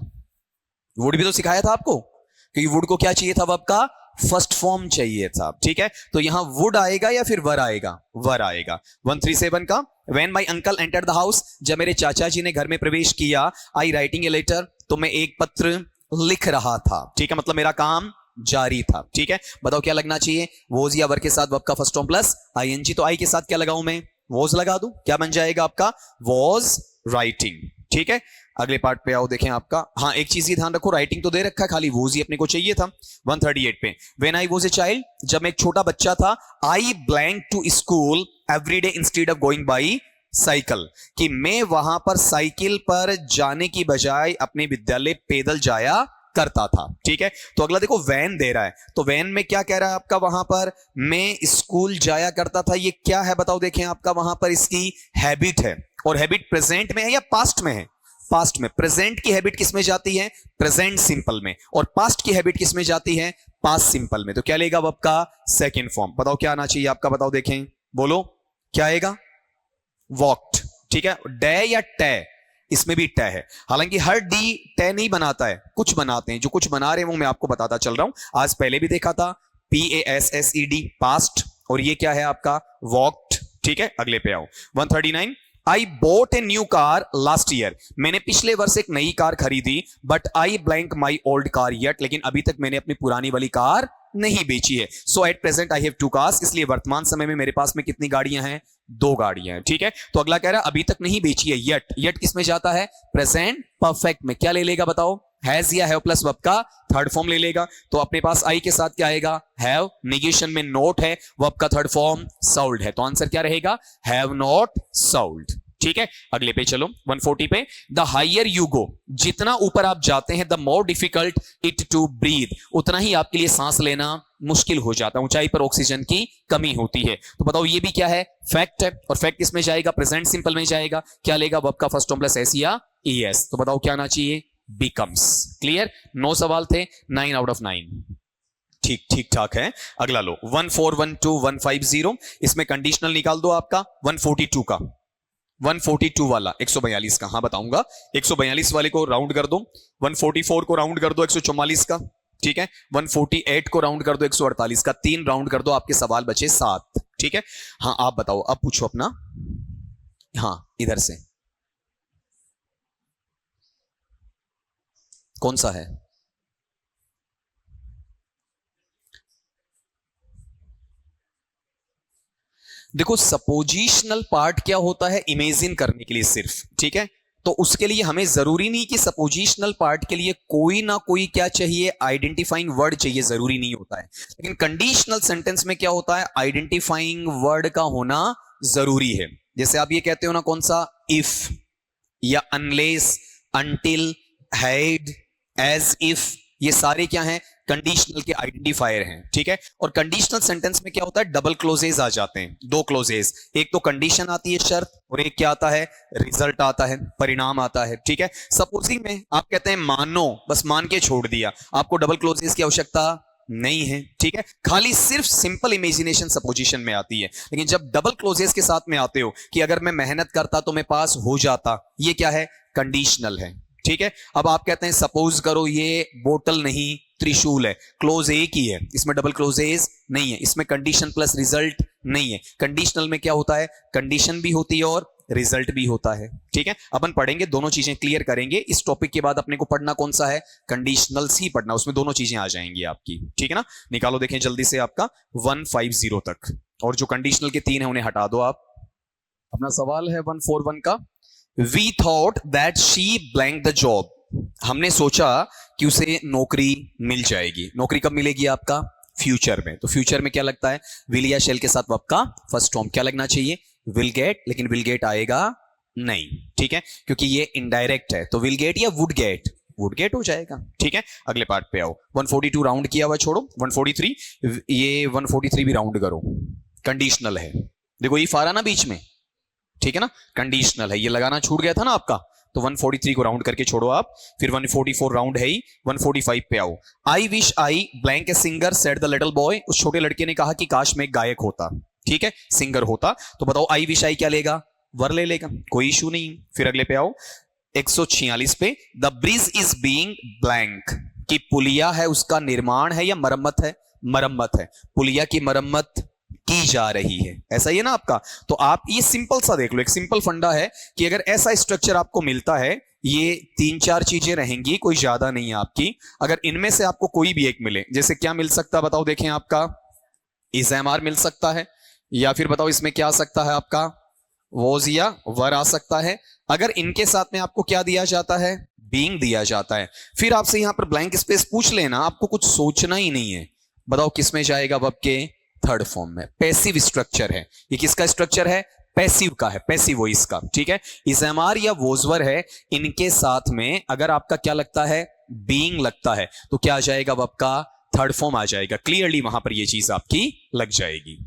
वुड भी तो सिखाया था आपको, क्योंकि वुड को क्या चाहिए था, वर्ब का फर्स्ट फॉर्म चाहिए था, ठीक है। तो यहां वुड आएगा या फिर वर आएगा, वर आएगा। 137 का, when my uncle entered the house, जब मेरे चाचा जी ने घर में प्रवेश किया, आई राइटिंग ए लेटर, तो मैं एक पत्र लिख रहा था, ठीक है, मतलब मेरा काम जारी था, ठीक है। बताओ क्या लगना चाहिए, वोज या वर के साथ वर्ब का फर्स्ट फॉर्म प्लस ING, तो आई के साथ क्या लगाऊं मैं, वोज लगा दूं, क्या बन जाएगा आपका, वॉज राइटिंग, ठीक है। अगले पार्ट पे आओ, देखें आपका, हाँ एक चीज ही ध्यान रखो, राइटिंग तो दे रखा है, खाली वोज ही अपने को चाहिए था। 138 पे, when I was a child, जब मैं एक छोटा बच्चा था, I blank to school every day instead of going by cycle, कि मैं वहां पर साइकिल पर जाने की बजाय अपने विद्यालय पैदल जाया करता था, ठीक है। तो अगला देखो वैन दे रहा है, तो वैन में क्या कह रहा है आपका, वहां पर मैं स्कूल जाया करता था, ये क्या है बताओ, देखें आपका वहां पर इसकी हैबिट है, और हैबिट प्रेजेंट में है या पास्ट में है, पास्ट में। प्रेजेंट की हैबिट किस में जाती है, प्रेजेंट सिंपल में, और पास्ट की हैबिट किस में जाती है, पास्ट सिंपल में। तो क्या लेगा वर्ब का सेकंड फॉर्म, बताओ क्या आना चाहिए आपका, बताओ देखें, बोलो क्या आएगा, वॉक्ड, ठीक है। डे या टे, इसमें भी टे है, हालांकि हर डी टे नहीं बनाता है, कुछ बनाते हैं, जो कुछ बना रहे हैं वो मैं आपको बताता चल रहा हूं। आज पहले भी देखा था, PASSED पास्ट, और ये क्या है आपका, वॉक्ड, ठीक है। अगले पे आओ 139, I bought a new car last year, मैंने पिछले वर्ष एक नई कार खरीदी, but I blank my old car yet, लेकिन अभी तक मैंने अपनी पुरानी वाली कार नहीं बेची है। So at present I have 2 cars, इसलिए वर्तमान समय में मेरे पास में कितनी गाड़ियां हैं? 2 गाड़ियां हैं। ठीक है, तो अगला कह रहा है अभी तक नहीं बेची है, यट। यट किस में जाता है? प्रेजेंट परफेक्ट में। क्या ले लेगा बताओ? हैज या हैव प्लस वर्ब का थर्ड फॉर्म ले लेगा। तो अपने पास आई के साथ क्या आएगा? हैव। नेगेशन में नॉट है, वर्ब का थर्ड फॉर्म सोल्ड है, तो आंसर क्या रहेगा? Have not sold. ठीक है, अगले पे चलो 140 पे। द हायर यू गो, जितना ऊपर आप जाते हैं, the more difficult it to breathe, उतना ही आपके लिए सांस लेना मुश्किल हो जाता है, ऊंचाई पर ऑक्सीजन की कमी होती है। तो बताओ ये भी क्या है? फैक्ट है। और फैक्ट इसमें जाएगा? प्रेजेंट सिंपल में जाएगा। क्या लेगा? वर्ब का फर्स्ट फॉर्म प्लस एस या ईएस। तो बताओ क्या आना चाहिए? बिकम्स। क्लियर? 9 सवाल थे, 9 आउट ऑफ 9। ठीक ठीक ठाक है। अगला लो 1412150, इसमें कंडीशनल निकाल दो आपका 142 का, 142 वाला 142 का। हाँ बताऊंगा, 142 वाले को राउंड कर दो, 144 को राउंड कर दो 144 का। ठीक है, 148 को राउंड कर दो 148 का। 3 राउंड कर दो, आपके सवाल बचे 7। ठीक है, हाँ आप बताओ, अब पूछो अपना। हाँ इधर से कौन सा है? देखो सपोजिशनल पार्ट क्या होता है? इमेजिन करने के लिए सिर्फ। ठीक है, तो उसके लिए हमें जरूरी नहीं कि सपोजिशनल पार्ट के लिए कोई ना कोई क्या चाहिए? आइडेंटिफाइंग वर्ड चाहिए, जरूरी नहीं होता है। लेकिन कंडीशनल सेंटेंस में क्या होता है? आइडेंटिफाइंग वर्ड का होना जरूरी है। जैसे आप ये कहते हो ना, कौन सा? इफ या unless, until, had, as if, ये सारे क्या हैं? कंडीशनल के आइडेंटिफायर हैं। ठीक है, और कंडीशनल सेंटेंस में क्या होता है? डबल क्लोजेस आ जाते हैं, 2 क्लोजेस। एक तो कंडीशन आती है शर्त, और एक क्या आता है? रिजल्ट आता है, परिणाम आता है। ठीक है, सपोजिंग में आप कहते हैं मानो, बस मान के छोड़ दिया, आपको डबल क्लोजेस की आवश्यकता नहीं है। ठीक है, खाली सिर्फ सिंपल इमेजिनेशन सपोजिशन में आती है। लेकिन जब डबल क्लोजेस के साथ में आते हो कि अगर मैं मेहनत करता तो मैं पास हो जाता, ये क्या है? कंडीशनल है। ठीक है, अब आप कहते हैं सपोज करो ये बोतल नहीं त्रिशूल है, क्लोज एक ही है, इसमें डबल क्लोजेस नहीं है, इसमें कंडीशन प्लस रिजल्ट नहीं है। कंडीशनल में क्या होता है? कंडीशन भी होती है और रिजल्ट भी होता है। ठीक है, अपन पढ़ेंगे, दोनों चीजें क्लियर करेंगे। इस टॉपिक के बाद अपने को पढ़ना कौन सा है? कंडीशनल्स ही पढ़ना, उसमें दोनों चीजें आ जाएंगी आपकी। ठीक है ना, निकालो देखें जल्दी से आपका 150 तक, और जो कंडीशनल के 3 है उन्हें हटा दो आप। अपना सवाल है 141 का। We thought that she blanked the job, हमने सोचा कि उसे नौकरी मिल जाएगी। नौकरी कब मिलेगी आपका? फ्यूचर में। तो फ्यूचर में क्या लगता है? विल या शेल के साथ वर्ब का फर्स्ट फॉर्म क्या लगना चाहिए? विल गेट, लेकिन विल गेट आएगा नहीं। ठीक है, क्योंकि ये इनडायरेक्ट है, तो विल गेट या वुड गेट, वुड गेट हो जाएगा। ठीक है, अगले पार्ट पे आओ। 142 राउंड किया हुआ छोड़ो, 143, ये 143 भी राउंड करो, कंडीशनल है। देखो ये फारा ना बीच में, ठीक है ना, कंडीशनल है, ये लगाना छूट गया था ना आपका, तो 143 को राउंड करके छोड़ो आप। फिर 144 राउंड है ही, 145 पे आओ। आई wish I blank a singer said the little boy, उस छोटे लड़के ने कहा कि काश मैं एक गायक होता। ठीक है, सिंगर होता। तो बताओ आई विश आई क्या लेगा? वर ले लेगा, कोई इशू नहीं। फिर अगले पे आओ 146 पे। The bridge is being blank, कि पुलिया है उसका निर्माण है या मरम्मत है? मरम्मत है, पुलिया की मरम्मत की जा रही है, ऐसा ही है ना आपका। तो आप ये सिंपल सा देख लो, एक सिंपल फंडा है कि अगर ऐसा स्ट्रक्चर आपको मिलता है, ये 3-4 चीजें रहेंगी, कोई ज्यादा नहीं है आपकी। अगर इनमें से आपको कोई भी एक मिले, जैसे क्या मिल सकता है बताओ, देखें आपका इज एम आर मिल सकता है, या फिर बताओ इसमें क्या आ सकता है आपका? वॉज या वर आ सकता है। अगर इनके साथ में आपको क्या दिया जाता है? बीइंग दिया जाता है। फिर आपसे यहां पर ब्लैंक स्पेस पूछ लेना, आपको कुछ सोचना ही नहीं है। बताओ किसमें जाएगा? वर्ब के थर्ड फॉर्म में। पैसिव स्ट्रक्चर है, ये किसका स्ट्रक्चर है? पैसिव का है, पैसिव वॉइस का। ठीक है, इजएमआर या वोजवर है, इनके साथ में अगर आपका क्या लगता है? बीइंग लगता है, तो क्या आ जाएगा? वर्ब का थर्ड फॉर्म आ जाएगा। क्लियरली वहां पर ये चीज आपकी लग जाएगी।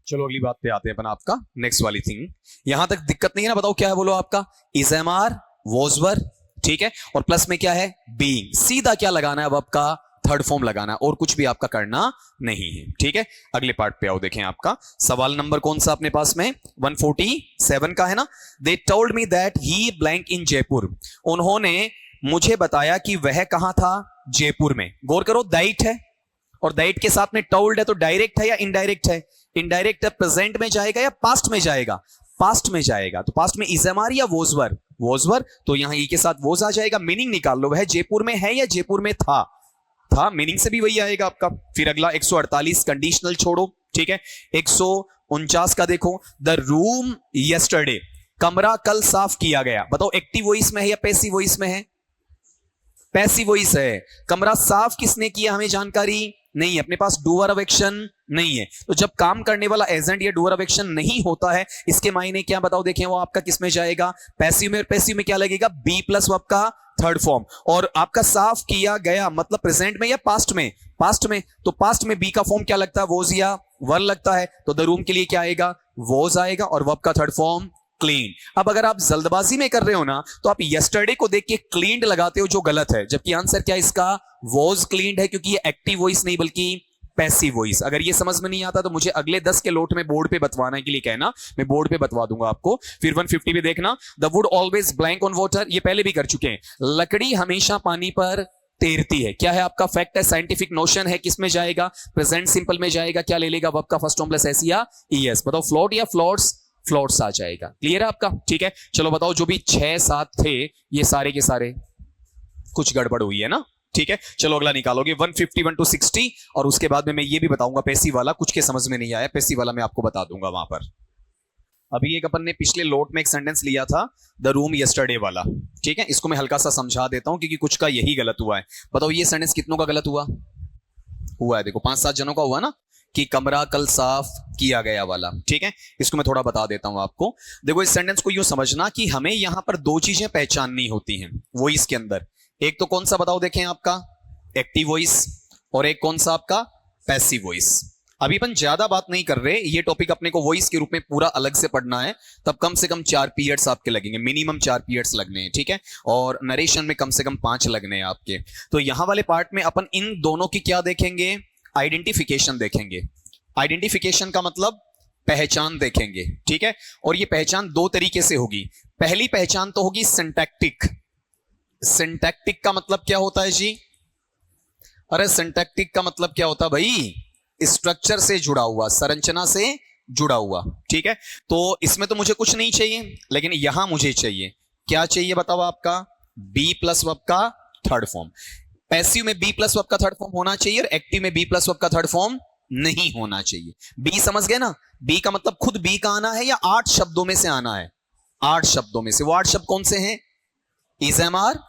चलो अगली बात पे आते हैं अपन, आपका नेक्स्ट वाली थिंग। यहां तक दिक्कत नहीं है ना? बताओ क्या है, बोलो आपका? इजएमआर वोजवर, ठीक है, और प्लस में क्या है? बीइंग। सीधा क्या लगाना है? वर्ब का थर्ड फॉर्म लगाना, और कुछ भी आपका करना नहीं है। ठीक है, अगले पार्ट पे आओ। देखें आपका सवाल नंबर कौन सा अपने पास में? 147 का है ना। They told me that he blank in Jaipur, उन्होंने मुझे बताया कि वह कहां था? जयपुर में। गौर करो, दैट है और दैट के साथ में टोल्ड है, तो डायरेक्ट है या इनडायरेक्ट है? इनडायरेक्ट है, प्रेजेंट में जाएगा या पास्ट में जाएगा? पास्ट में जाएगा। तो पास्ट में इजएमआर या वोजवर? वोजवर, तो यहां ई के साथ वोज आ जाएगा। मीनिंग निकाल लो, वह जयपुर में है या जयपुर में था? था, मीनिंग से भी वही आएगा आपका। फिर अगला 148 कंडीशनल छोड़ो, ठीक है। 149 का देखो, द रूम यस्टरडे, कमरा कल साफ किया गया। बताओ एक्टिव वॉइस में है या पैसिव वॉइस में है? पैसिव वॉइस है। कमरा साफ किसने किया हमें जानकारी नहीं है, अपने पास डूअर ऑफ एक्शन नहीं है। तो जब काम करने वाला एजेंट या डूअर ऑफ एक्शन नहीं होता है, इसके मायने क्या बताओ, देखें वो आपका किस में जाएगा, पैसिव में। पैसिव में क्या लगेगा, बी प्लस वर्ब का थर्ड फॉर्म। और आपका साफ किया गया मतलब प्रेजेंट में या पास्ट में? पास्ट में। तो पास्ट में बी का फॉर्म क्या लगता है, वॉज या वर लगता है। तो द रूम के लिए क्या आएगा, वॉज आएगा, और वर्ब का थर्ड फॉर्म क्लीन। अब अगर आप जल्दबाजी में कर रहे हो ना, तो आप यस्टरडे को देख के क्लीन्ड लगाते हो, जो गलत है। जबकि आंसर क्या इसका, वॉज क्लीन्ड है, क्योंकि ये एक्टिव वॉइस नहीं बल्कि पैसिव वॉइस। अगर ये समझ में नहीं आता तो मुझे अगले 10 के लोट में बोर्ड पे बतवाने के लिए कहना, मैं बोर्ड पे बतवा दूंगा आपको। फिर 150 पे देखना, the wood always blank on water, ये पहले भी कर चुके हैं। लकड़ी हमेशा पानी पर तैरती है, क्या है आपका, फैक्ट है, साइंटिफिक नोशन है, किस में जाएगा, प्रेजेंट सिंपल में जाएगा। क्या ले लेगा, वर्ब का फर्स्ट फॉर्म प्लस एस या ईएस। बताओ फ्लोट या फ्लोट्स, फ्लोट्स आ जाएगा। क्लियर है आपका, ठीक है। चलो बताओ, जो भी 6-7 थे ये सारे के सारे कुछ गड़बड़ हुई है ना, ठीक है। चलो अगला निकालोगे 151 to 60, और उसके बाद में मैं ये भी बताऊंगा पैसिव वाला, कुछ के समझ में नहीं आया पैसिव वाला मैं आपको बता दूंगा वहां पर। अभी एक अपन ने पिछले लोट में एक सेंटेंस लिया था, द रूम यस्टरडे वाला, ठीक है। इसको मैं हल्का सा समझा देता हूं क्योंकि कुछ का यही गलत हुआ है। बताओ ये सेंटेंस कितनों का गलत हुआ है, देखो 5-7 जनों का हुआ ना, कि कमरा कल साफ किया गया वाला, ठीक है। इसको मैं थोड़ा बता देता हूं आपको। देखो इस सेंटेंस को यूं समझना कि हमें यहां पर 2 चीजें पहचाननी होती हैं वॉइस के अंदर। एक तो कौन सा बताओ, देखें आपका एक्टिव वॉइस, और एक कौन सा आपका पैसिव वॉइस। अभी अपन ज्यादा बात नहीं कर रहे, ये टॉपिक अपने को वॉइस के रूप में पूरा अलग से पढ़ना है, तब कम से कम 4 पीरियड्स आपके लगेंगे, मिनिमम 4 पीरियड्स लगने हैं, ठीक है। और नरेशन में कम से कम 5 लगने हैं आपके। तो यहां वाले पार्ट में अपन इन दोनों की क्या देखेंगे, आइडेंटिफिकेशन देखेंगे। आइडेंटिफिकेशन का मतलब पहचान देखेंगे, ठीक है। और ये पहचान 2 तरीके से होगी। पहली पहचान तो होगी सिंटैक्टिक। सिंटैक्टिक का मतलब क्या होता है जी, अरे सिंटैक्टिक का मतलब क्या होता है भाई, स्ट्रक्चर से जुड़ा हुआ, संरचना से जुड़ा हुआ, ठीक है। तो इसमें तो मुझे कुछ नहीं चाहिए, लेकिन यहां मुझे चाहिए, क्या चाहिए बताओ आपका, बी प्लस वर्ब का थर्ड फॉर्म। पैसिव में बी प्लस वर्ब का थर्ड फॉर्म होना चाहिए, और एक्टिव में बी प्लस वर्ब का थर्ड फॉर्म नहीं होना चाहिए। बी समझ गए ना, बी का मतलब खुद बी का आना है या 8 शब्दों में से आना है, 8 शब्दों में से। वो 8 शब्द कौन से हैं, is, am, are,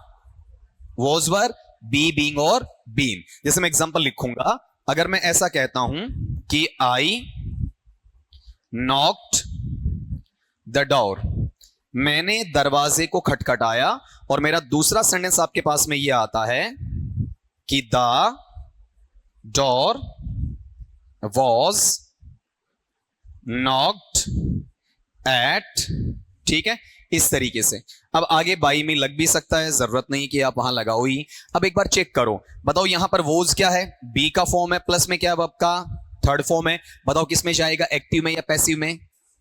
was, were, be, being और बीन। जैसे मैं एग्जांपल लिखूंगा, अगर मैं ऐसा कहता हूं कि आई नॉक्ड द डोर, मैंने दरवाजे को खटखटाया, और मेरा दूसरा सेंटेंस आपके पास में यह आता है कि the door was knocked eight, ठीक है, इस तरीके से। अब आगे बाई में लग भी सकता है, जरूरत नहीं कि आप वहां लगाओ ही। अब एक बार चेक करो, बताओ यहां पर वोज क्या है, बी का फॉर्म है, प्लस में क्या है, वर्ब का थर्ड फॉर्म है। बताओ किस में जाएगा, एक्टिव में या पैसिव में?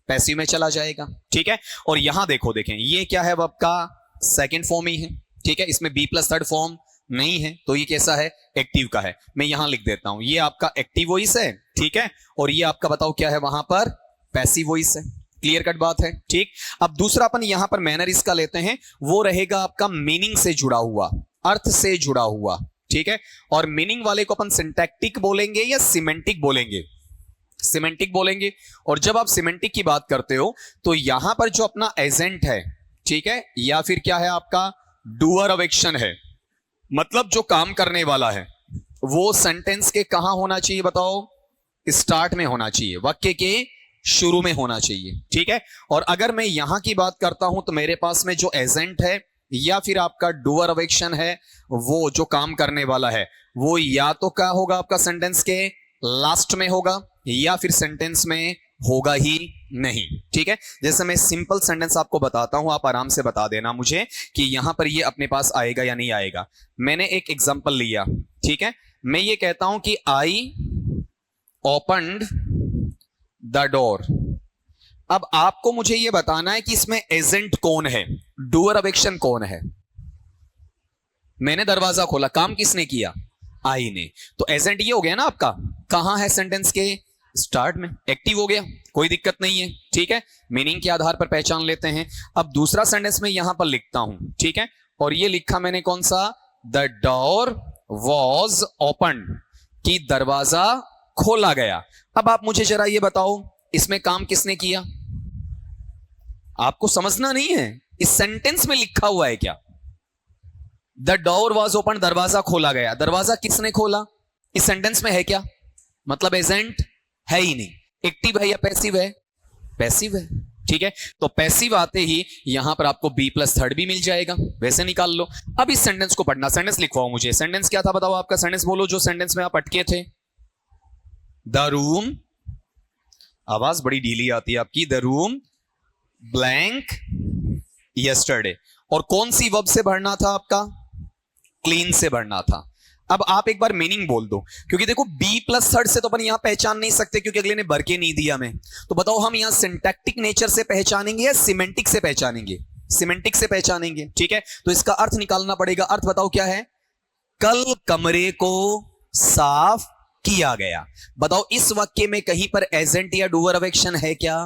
पैसिव में चला जाएगा, ठीक है। और यहां देखो, देखें ये क्या है, वर्ब का सेकंड फॉर्म ही है, ठीक है। इसमें बी प्लस थर्ड फॉर्म नहीं है, तो ये कैसा है, एक्टिव का है। मैं यहां लिख देता हूं, ये आपका एक्टिव वॉइस है, ठीक है, और ये आपका बताओ क्या है वहां पर, पैसिव वॉइस है। क्लियर कट बात है, ठीक। अब दूसरा अपन यहां पर मैनर इसका लेते हैं, वो रहेगा आपका मीनिंग से जुड़ा हुआ, अर्थ से जुड़ा हुआ, ठीक है। और मीनिंग वाले को अपन सिंटैक्टिक बोलेंगे या सिमेंटिक बोलेंगे, सिमेंटिक बोलेंगे। और जब आप सिमेंटिक की बात करते हो तो यहां पर जो अपना एजेंट है, ठीक है, या फिर क्या है आपका डूअर ऑफ एक्शन है, मतलब जो काम करने वाला है, वो सेंटेंस के कहां होना चाहिए बताओ, स्टार्ट में होना चाहिए, वाक्य के शुरू में होना चाहिए, ठीक है। और अगर मैं यहां की बात करता हूं तो मेरे पास में जो एजेंट है या फिर आपका डूअर ऑफ एक्शन है, वो जो काम करने वाला है, वो या तो क्या होगा आपका सेंटेंस के लास्ट में होगा या फिर सेंटेंस में होगा ही नहीं, ठीक है। जैसे मैं सिंपल सेंटेंस आपको बताता हूं, आप आराम से बता देना मुझे कि यहां पर ये अपने पास आएगा या नहीं आएगा। मैंने एक एग्जांपल लिया, ठीक है। मैं ये कहता हूं कि आई ओपन्ड द डोर। अब आपको मुझे यह बताना है कि इसमें एजेंट कौन है, डूअर ऑफ एक्शन कौन है। मैंने दरवाजा खोला, काम किसने किया, आई ने। तो एजेंट ये हो गया ना आपका, कहां है सेंटेंस के स्टार्ट में, एक्टिव हो गया, कोई दिक्कत नहीं है, ठीक है। मीनिंग के आधार पर पहचान लेते हैं। अब दूसरा सेंटेंस में यहां पर लिखता हूं, ठीक है, और ये लिखा मैंने कौन सा, द डोर वॉज ओपन, कि दरवाजा खोला गया। अब आप मुझे जरा ये बताओ, इसमें काम किसने किया? आपको समझना नहीं है, इस सेंटेंस में लिखा हुआ है क्या? द डोर वॉज ओपन, दरवाजा खोला गया। दरवाजा किसने खोला? इस सेंटेंस में है क्या? मतलब एजेंट है ही नहीं। एक्टिव है या पैसिव है? पैसिव है। ठीक है, तो पैसिव आते ही यहां पर आपको बी प्लस थर्ड भी मिल जाएगा, वैसे निकाल लो। अब इस सेंटेंस को पढ़ना, सेंटेंस लिखवाओ मुझे। सेंटेंस क्या था बताओ, आपका सेंटेंस बोलो जो सेंटेंस में आप अटके थे। द रूम, आवाज बड़ी ढीली आती है आपकी, द रूम ब्लैंक यस्टरडे। और कौन सी वर्ब से भरना था आपका? क्लीन से भरना था। अब आप एक बार मीनिंग बोल दो, क्योंकि देखो बी प्लस थर्ड से तो अपन यहां पहचान नहीं सकते, क्योंकि अगले ने भर के नहीं दिया हमें। तो बताओ हम यहां सिंटैक्टिक नेचर से पहचानेंगे या सिमेंटिक से पहचानेंगे? सिमेंटिक से पहचानेंगे। ठीक है, तो इसका अर्थ निकालना पड़ेगा। अर्थ बताओ क्या है? कल कमरे को साफ किया गया। बताओ इस वाक्य में कहीं पर एजेंट या डूअर ऑफ एक्शन है क्या?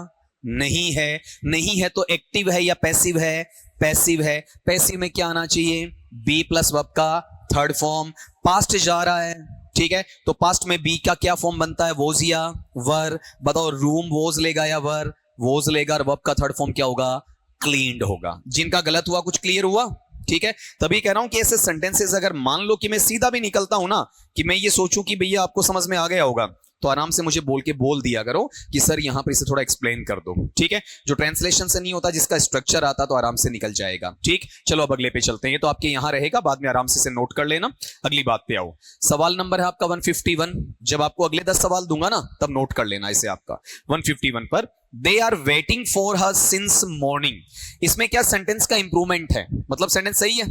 नहीं है। नहीं है तो एक्टिव है या पैसिव है? पैसिव है। पैसिव में क्या आना चाहिए? बी प्लस वर्ब का थर्ड फॉर्म। पास्ट जा रहा है, ठीक है, तो पास्ट में बी का क्या फॉर्म बनता है? वोज या वर। बताओ रूम वोज लेगा या वर? वोज लेगा। और वर्ब का थर्ड फॉर्म क्या होगा? क्लीन्ड होगा। जिनका गलत हुआ कुछ क्लियर हुआ? ठीक है, तभी कह रहा हूं कि ऐसे सेंटेंसेस अगर मान लो कि मैं सीधा भी निकलता हूं ना, कि मैं ये सोचूं कि भैया आपको समझ में आ गया होगा, तो आराम से मुझे बोल दिया करो कि सर यहां पर इसे थोड़ा एक्सप्लेन कर दो। ठीक है, जो ट्रांसलेशन से नहीं होता, जिसका स्ट्रक्चर आता तो आराम से निकल जाएगा। ठीक, चलो अब अगले पे चलते हैं। तो आपके यहां रहेगा, बाद में आराम से इसे नोट कर लेना। अगली बात पे आओ। सवाल नंबर है आपका 151। जब आपको अगले 10 सवाल दूंगा ना, तब नोट कर लेना इसे। आपका 151 पर they are waiting for her since morning. इसमें क्या सेंटेंस का इंप्रूवमेंट है? मतलब सेंटेंस सही है,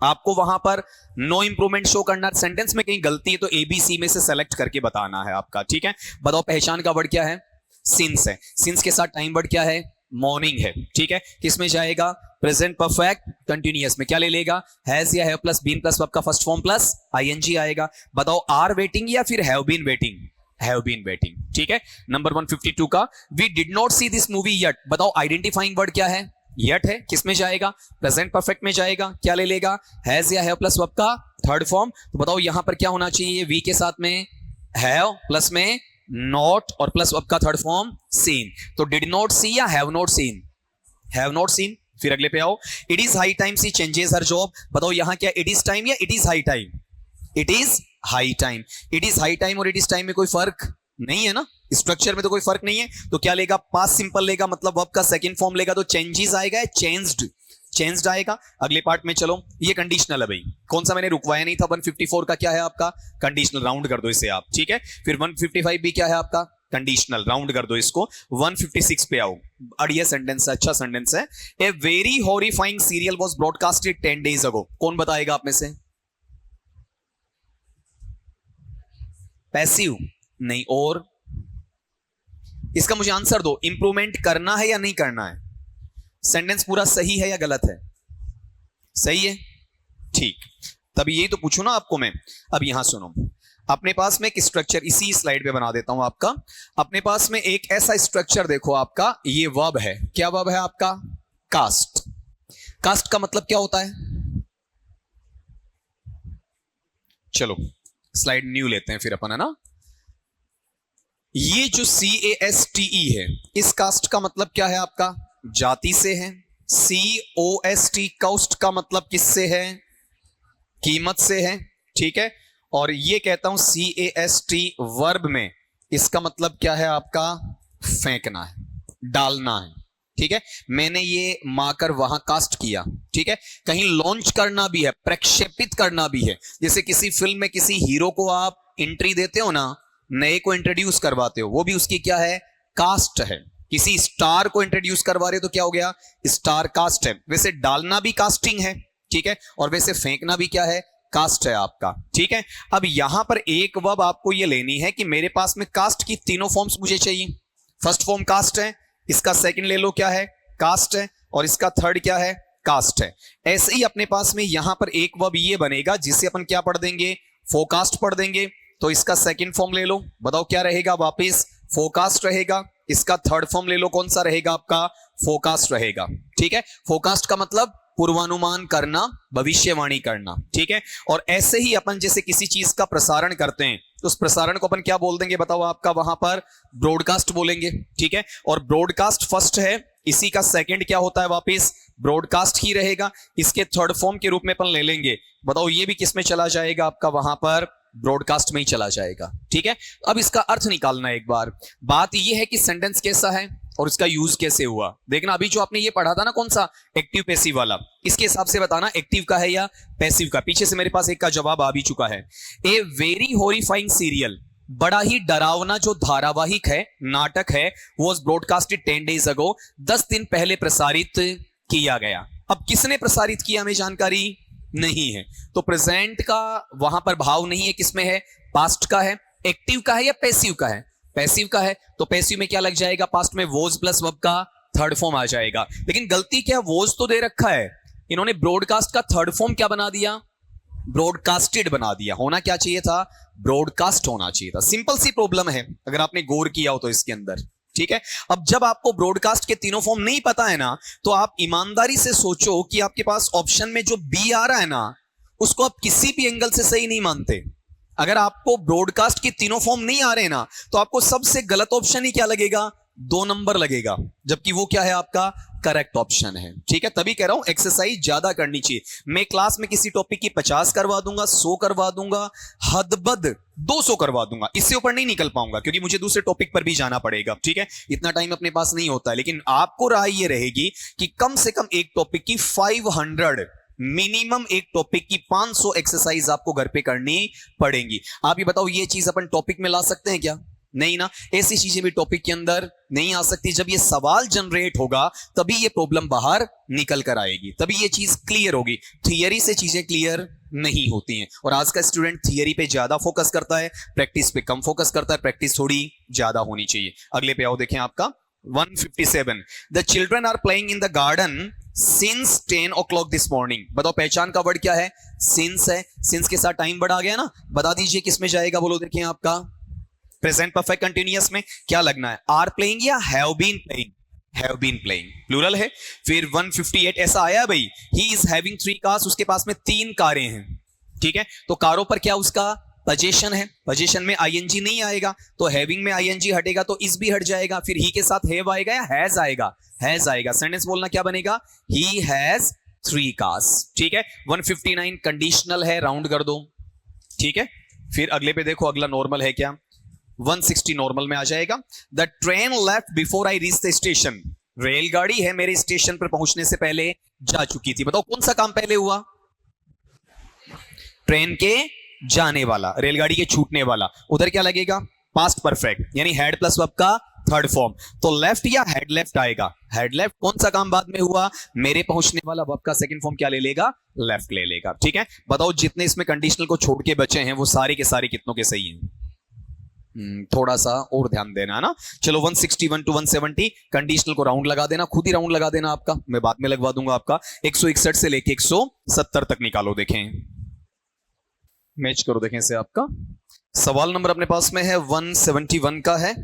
आपको वहां पर नो इंप्रूवमेंट शो करना। सेंटेंस में कहीं गलती है तो एबीसी में से सेलेक्ट करके बताना है आपका। ठीक है, बताओ पहचान का वर्ड क्या है? सिंस है। सिंस के साथ टाइम वर्ड क्या है? मॉर्निंग है। ठीक है, किसमें जाएगा? प्रेजेंट परफेक्ट कंटिन्यूअस में क्या ले लेगा? हैज या have plus been plus verb का फर्स्ट फॉर्म प्लस आईएनजी आएगा। बताओ आर वेटिंग या फिर have been waiting? Have been waiting. ठीक है, नंबर 152 का we did not see this movie yet. बताओ आइडेंटिफाइंग वर्ड क्या है? येट है। किसमें जाएगा? प्रेजेंट परफेक्ट में जाएगा। क्या ले लेगा? हैज या हैव प्लस वर्ब का थर्ड फॉर्म। तो बताओ यहां पर क्या होना चाहिए? वी के साथ में हैव, प्लस में नॉट, और प्लस वर्ब का थर्ड फॉर्म सीन। तो डिड नॉट सी या have not seen? Have not seen. फिर अगले पे आओ। It is high time she changes her job. बताओ यहां क्या इट इज टाइम या it is high time? It is high time. It is high time और इट इज टाइम में कोई फर्क नहीं है ना, स्ट्रक्चर में तो कोई फर्क नहीं है। तो क्या लेगा? पास्ट सिंपल लेगा, मतलब वर्ब का सेकंड फॉर्म लेगा, तो चेंजेस आएगा, चेंज्ड, चेंज्ड आएगा। अगले पार्ट में चलो, ये कंडीशनल है भाई। कौन सा मैंने रुकवाया नहीं था? 154 का क्या है आपका? कंडीशनल। राउंड कर दो इसे आप। ठीक है, फिर 155 भी क्या है आपका? कंडीशनल। राउंड कर दो इसको। 156 पे आओ। बढ़िया सेंटेंस है, अच्छा सेंटेंस है। A very horrifying serial was broadcasted 10 days ago। कौन बताएगा आप में से? पैसिव नहीं, और इसका मुझे आंसर दो। इंप्रूवमेंट करना है या नहीं करना है? सेंटेंस पूरा सही है या गलत है? सही है। ठीक, तभी यही तो पूछू ना आपको मैं। अब यहां सुनो, अपने पास में एक स्ट्रक्चर इसी स्लाइड पे बना देता हूं आपका। अपने पास में एक ऐसा स्ट्रक्चर देखो, आपका ये वर्ब है। क्या वर्ब है आपका? कास्ट। कास्ट का मतलब क्या होता है? चलो स्लाइड न्यू लेते हैं फिर अपन, है ना। ये जो CASTE है, इस कास्ट का मतलब क्या है आपका? जाति से है। COST कास्ट का मतलब किससे है? कीमत से है। ठीक है, और ये कहता हूं CAST वर्ब में इसका मतलब क्या है आपका? फेंकना है, डालना है। ठीक है, मैंने ये मार्कर वहां कास्ट किया। ठीक है, कहीं लॉन्च करना भी है, प्रक्षेपित करना भी है। जैसे किसी फिल्म में किसी हीरो को आप एंट्री देते हो ना, नए को इंट्रोड्यूस करवाते हो, वो भी उसकी क्या है? कास्ट है। किसी स्टार को इंट्रोड्यूस करवा रहे हो तो क्या हो गया? स्टार कास्ट है। वैसे डालना भी कास्टिंग है। ठीक है, और वैसे फेंकना भी क्या है? कास्ट है आपका। ठीक है, अब यहां पर एक वर्ब आपको ये लेनी है कि मेरे पास में कास्ट की तीनों फॉर्म्स मुझे चाहिए। फर्स्ट फॉर्म कास्ट है, इसका सेकंड ले लो क्या है? कास्ट है, और इसका थर्ड क्या है? कास्ट है। ऐसे ही अपने पास में यहां पर एक वर्ब ये बनेगा जिसे अपन क्या पढ़ देंगे? फोरकास्ट पढ़ देंगे। तो इसका सेकंड फॉर्म ले लो, बताओ क्या रहेगा? वापस फोरकास्ट रहेगा। इसका थर्ड फॉर्म ले लो, कौन सा रहेगा आपका? फोरकास्ट रहेगा। ठीक है, फोरकास्ट का मतलब पूर्वानुमान करना, भविष्यवाणी करना, ठीक है। और ऐसे ही अपन जैसे किसी चीज का प्रसारण करते हैं तो उस प्रसारण को अपन क्या बोल देंगे बताओ, आपका वहां पर ब्रॉडकास्ट बोलेंगे, ठीक है। और ब्रॉडकास्ट फर्स्ट है, इसी का सेकंड क्या होता है, वापस ब्रॉडकास्ट ही रहेगा। इसके थर्ड फॉर्म के रूप में अपन ले लेंगे, बताओ ये भी किस में चला जाएगा, आपका वहां पर ब्रॉडकास्ट में ही चला जाएगा, ठीक है। अब इसका अर्थ निकालना एक बार। बात यह है कि सेंटेंस कैसा है और इसका यूज कैसे हुआ। देखना अभी जो आपने ये पढ़ा था ना, कौन सा, एक्टिव पैसिव वाला, इसके हिसाब से बताना एक्टिव का है या पैसिव का। पीछे से मेरे पास एक का जवाब आ भी चुका है। ए वेरी हॉरिफाइंग सीरियल, बड़ा ही डरावना जो धारावाहिक है, नाटक है, वॉज ब्रॉडकास्टेड 10 days अगो, 10 दिन पहले प्रसारित किया गया। अब किसने प्रसारित किया हमें जानकारी नहीं है, तो प्रेजेंट का वहां पर भाव नहीं है, किसमें है, पास्ट का है। एक्टिव का है या पैसिव का है, पैसिव का है, तो पैसिव में क्या लग जाएगा, पास्ट में वॉज प्लस वर्ब का थर्ड फॉर्म आ जाएगा। लेकिन गलती क्या, वॉज तो दे रखा है, इन्होंने ब्रॉडकास्ट का थर्ड फॉर्म क्या बना दिया, ब्रॉडकास्टेड बना दिया। होना क्या चाहिए था, ब्रॉडकास्ट होना चाहिए था। सिंपल सी प्रॉब्लम है, अगर आपने गौर किया हो तो इसके अंदर, ठीक है। अब जब आपको ब्रॉडकास्ट के तीनों फॉर्म नहीं पता है ना, तो आप ईमानदारी से सोचो कि आपके पास ऑप्शन में जो बी आ रहा है ना, उसको आप किसी भी एंगल से सही नहीं मानते। अगर आपको ब्रॉडकास्ट के तीनों फॉर्म नहीं आ रहे ना, तो आपको सबसे गलत ऑप्शन ही क्या लगेगा, 2 नंबर लगेगा, जबकि वो क्या है, आपका करेक्ट ऑप्शन है, ठीक है। तभी कह रहा हूं एक्सरसाइज ज्यादा करनी चाहिए। मैं क्लास में किसी टॉपिक की 50 करवा दूंगा, 100 करवा दूंगा, हदबद 200 करवा दूंगा, इससे ऊपर नहीं निकल पाऊंगा, क्योंकि मुझे दूसरे टॉपिक पर भी जाना पड़ेगा, ठीक है। इतना टाइम अपने पास नहीं होता है। लेकिन आपको राय ये रहेगी कि कम से कम एक टॉपिक की 500, मिनिमम एक टॉपिक की 500 एक्सरसाइज आपको घर पे करनी पड़ेंगी। आप ये बताओ, ये चीज अपन टॉपिक में ला सकते हैं क्या, नहीं ना। ऐसी चीजें भी टॉपिक के अंदर नहीं आ सकती। जब ये सवाल जनरेट होगा तभी ये प्रॉब्लम बाहर निकल कर आएगी, तभी ये चीज क्लियर होगी। थियरी से चीजें क्लियर नहीं होती हैं। और आज का स्टूडेंट थियरी पे ज्यादा फोकस करता है, प्रैक्टिस पे कम फोकस करता है। प्रैक्टिस थोड़ी ज्यादा होनी चाहिए। अगले पे आओ, देखें आपका 157, the children are playing in the garden since 10 o'clock this morning. बताओ पहचान का वर्ड क्या है, सिंस है। सिंस के साथ टाइम बढ़ा गया ना, बता दीजिए किस में जाएगा, बोलो। देखिए आपका प्रेजेंट परफेक्ट कंटिन्यूअस में क्या लगना है, आर प्लेइंग या have been playing, have been playing plural है। फिर 158 ऐसा आया भाई, ही इज हैविंग 3 cars, उसके पास में 3 कारें हैं, ठीक है। तो कारों पर क्या उसका पोजीशन है, पोजीशन में आईएनजी नहीं आएगा, तो हैविंग में आईएनजी हटेगा तो इस भी हट जाएगा। फिर ही के साथ हैव आएगा या हैज आएगा, हैज आएगा। सेंटेंस बोलना क्या बनेगा, ही हैज 3 cars, ठीक है। 159 कंडीशनल है, राउंड कर दो, ठीक है। फिर अगले पे देखो, अगला नॉर्मल है क्या, 160 नॉर्मल में आ जाएगा। The train left before I reach the station, रेलगाड़ी है मेरे स्टेशन पर पहुंचने से पहले जा चुकी थी। बताओ कौन सा काम पहले हुआ, ट्रेन के जाने वाला, रेलगाड़ी के छूटने वाला। उधर क्या लगेगा, पास्ट परफेक्ट, यानी हैड प्लस वर्ब का थर्ड फॉर्म। तो लेफ्ट या हैड लेफ्ट आएगा, हैड लेफ्ट। कौन सा काम बाद में हुआ, मेरे पहुंचने वाला, वर्ब का सेकंड फॉर्म क्या ले लेगा, लेफ्ट ले लेगा, ठीक है। बताओ जितने इसमें कंडीशनल को छोड़ के बचे हैं वो सारे के सारे कितनों के सही हैं, थोड़ा सा और ध्यान देना है ना। चलो 161 to 170 कंडीशनल को राउंड लगा देना, खुद ही राउंड लगा देना आपका, मैं बाद में लगवा दूंगा आपका। 161 से लेके 170 तक निकालो, देखें मैच करो, देखें से आपका सवाल नंबर अपने पास में है 171 का है।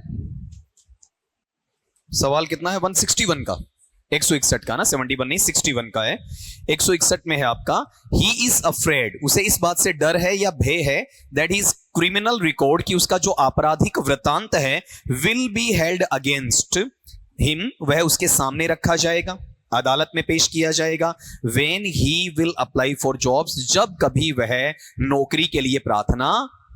सवाल कितना है, 161 का, 161 का ना, 71 नहीं 61 का है। 161 में है आपका, ही इज अफ्रेड, उसे इस बात से डर है या भय है, दैट इज क्रिमिनल रिकॉर्ड, की उसका जो आपराधिक वृतांत है, will be held against him, वह उसके सामने रखा जाएगा, अदालत में पेश किया जाएगा। When he will apply for jobs, जब कभी वह नौकरी के लिए प्रार्थना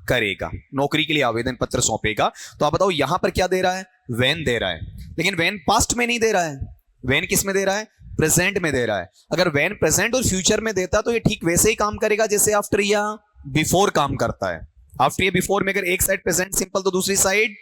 करेगा, नौकरी के लिए आवेदन पत्र सौंपेगा। तो आप बताओ यहां पर क्या दे रहा है, व्हेन दे रहा है, लेकिन व्हेन पास्ट में नहीं दे रहा है, व्हेन किस में दे रहा है, प्रेजेंट में दे रहा है। अगर व्हेन प्रेजेंट और फ्यूचर में देता तो ये ठीक वैसे ही काम करेगा जैसे आफ्टर या बिफोर काम करता है। आफ्टर या बिफोर में अगर एक साइड प्रेजेंट सिंपल तो दूसरी side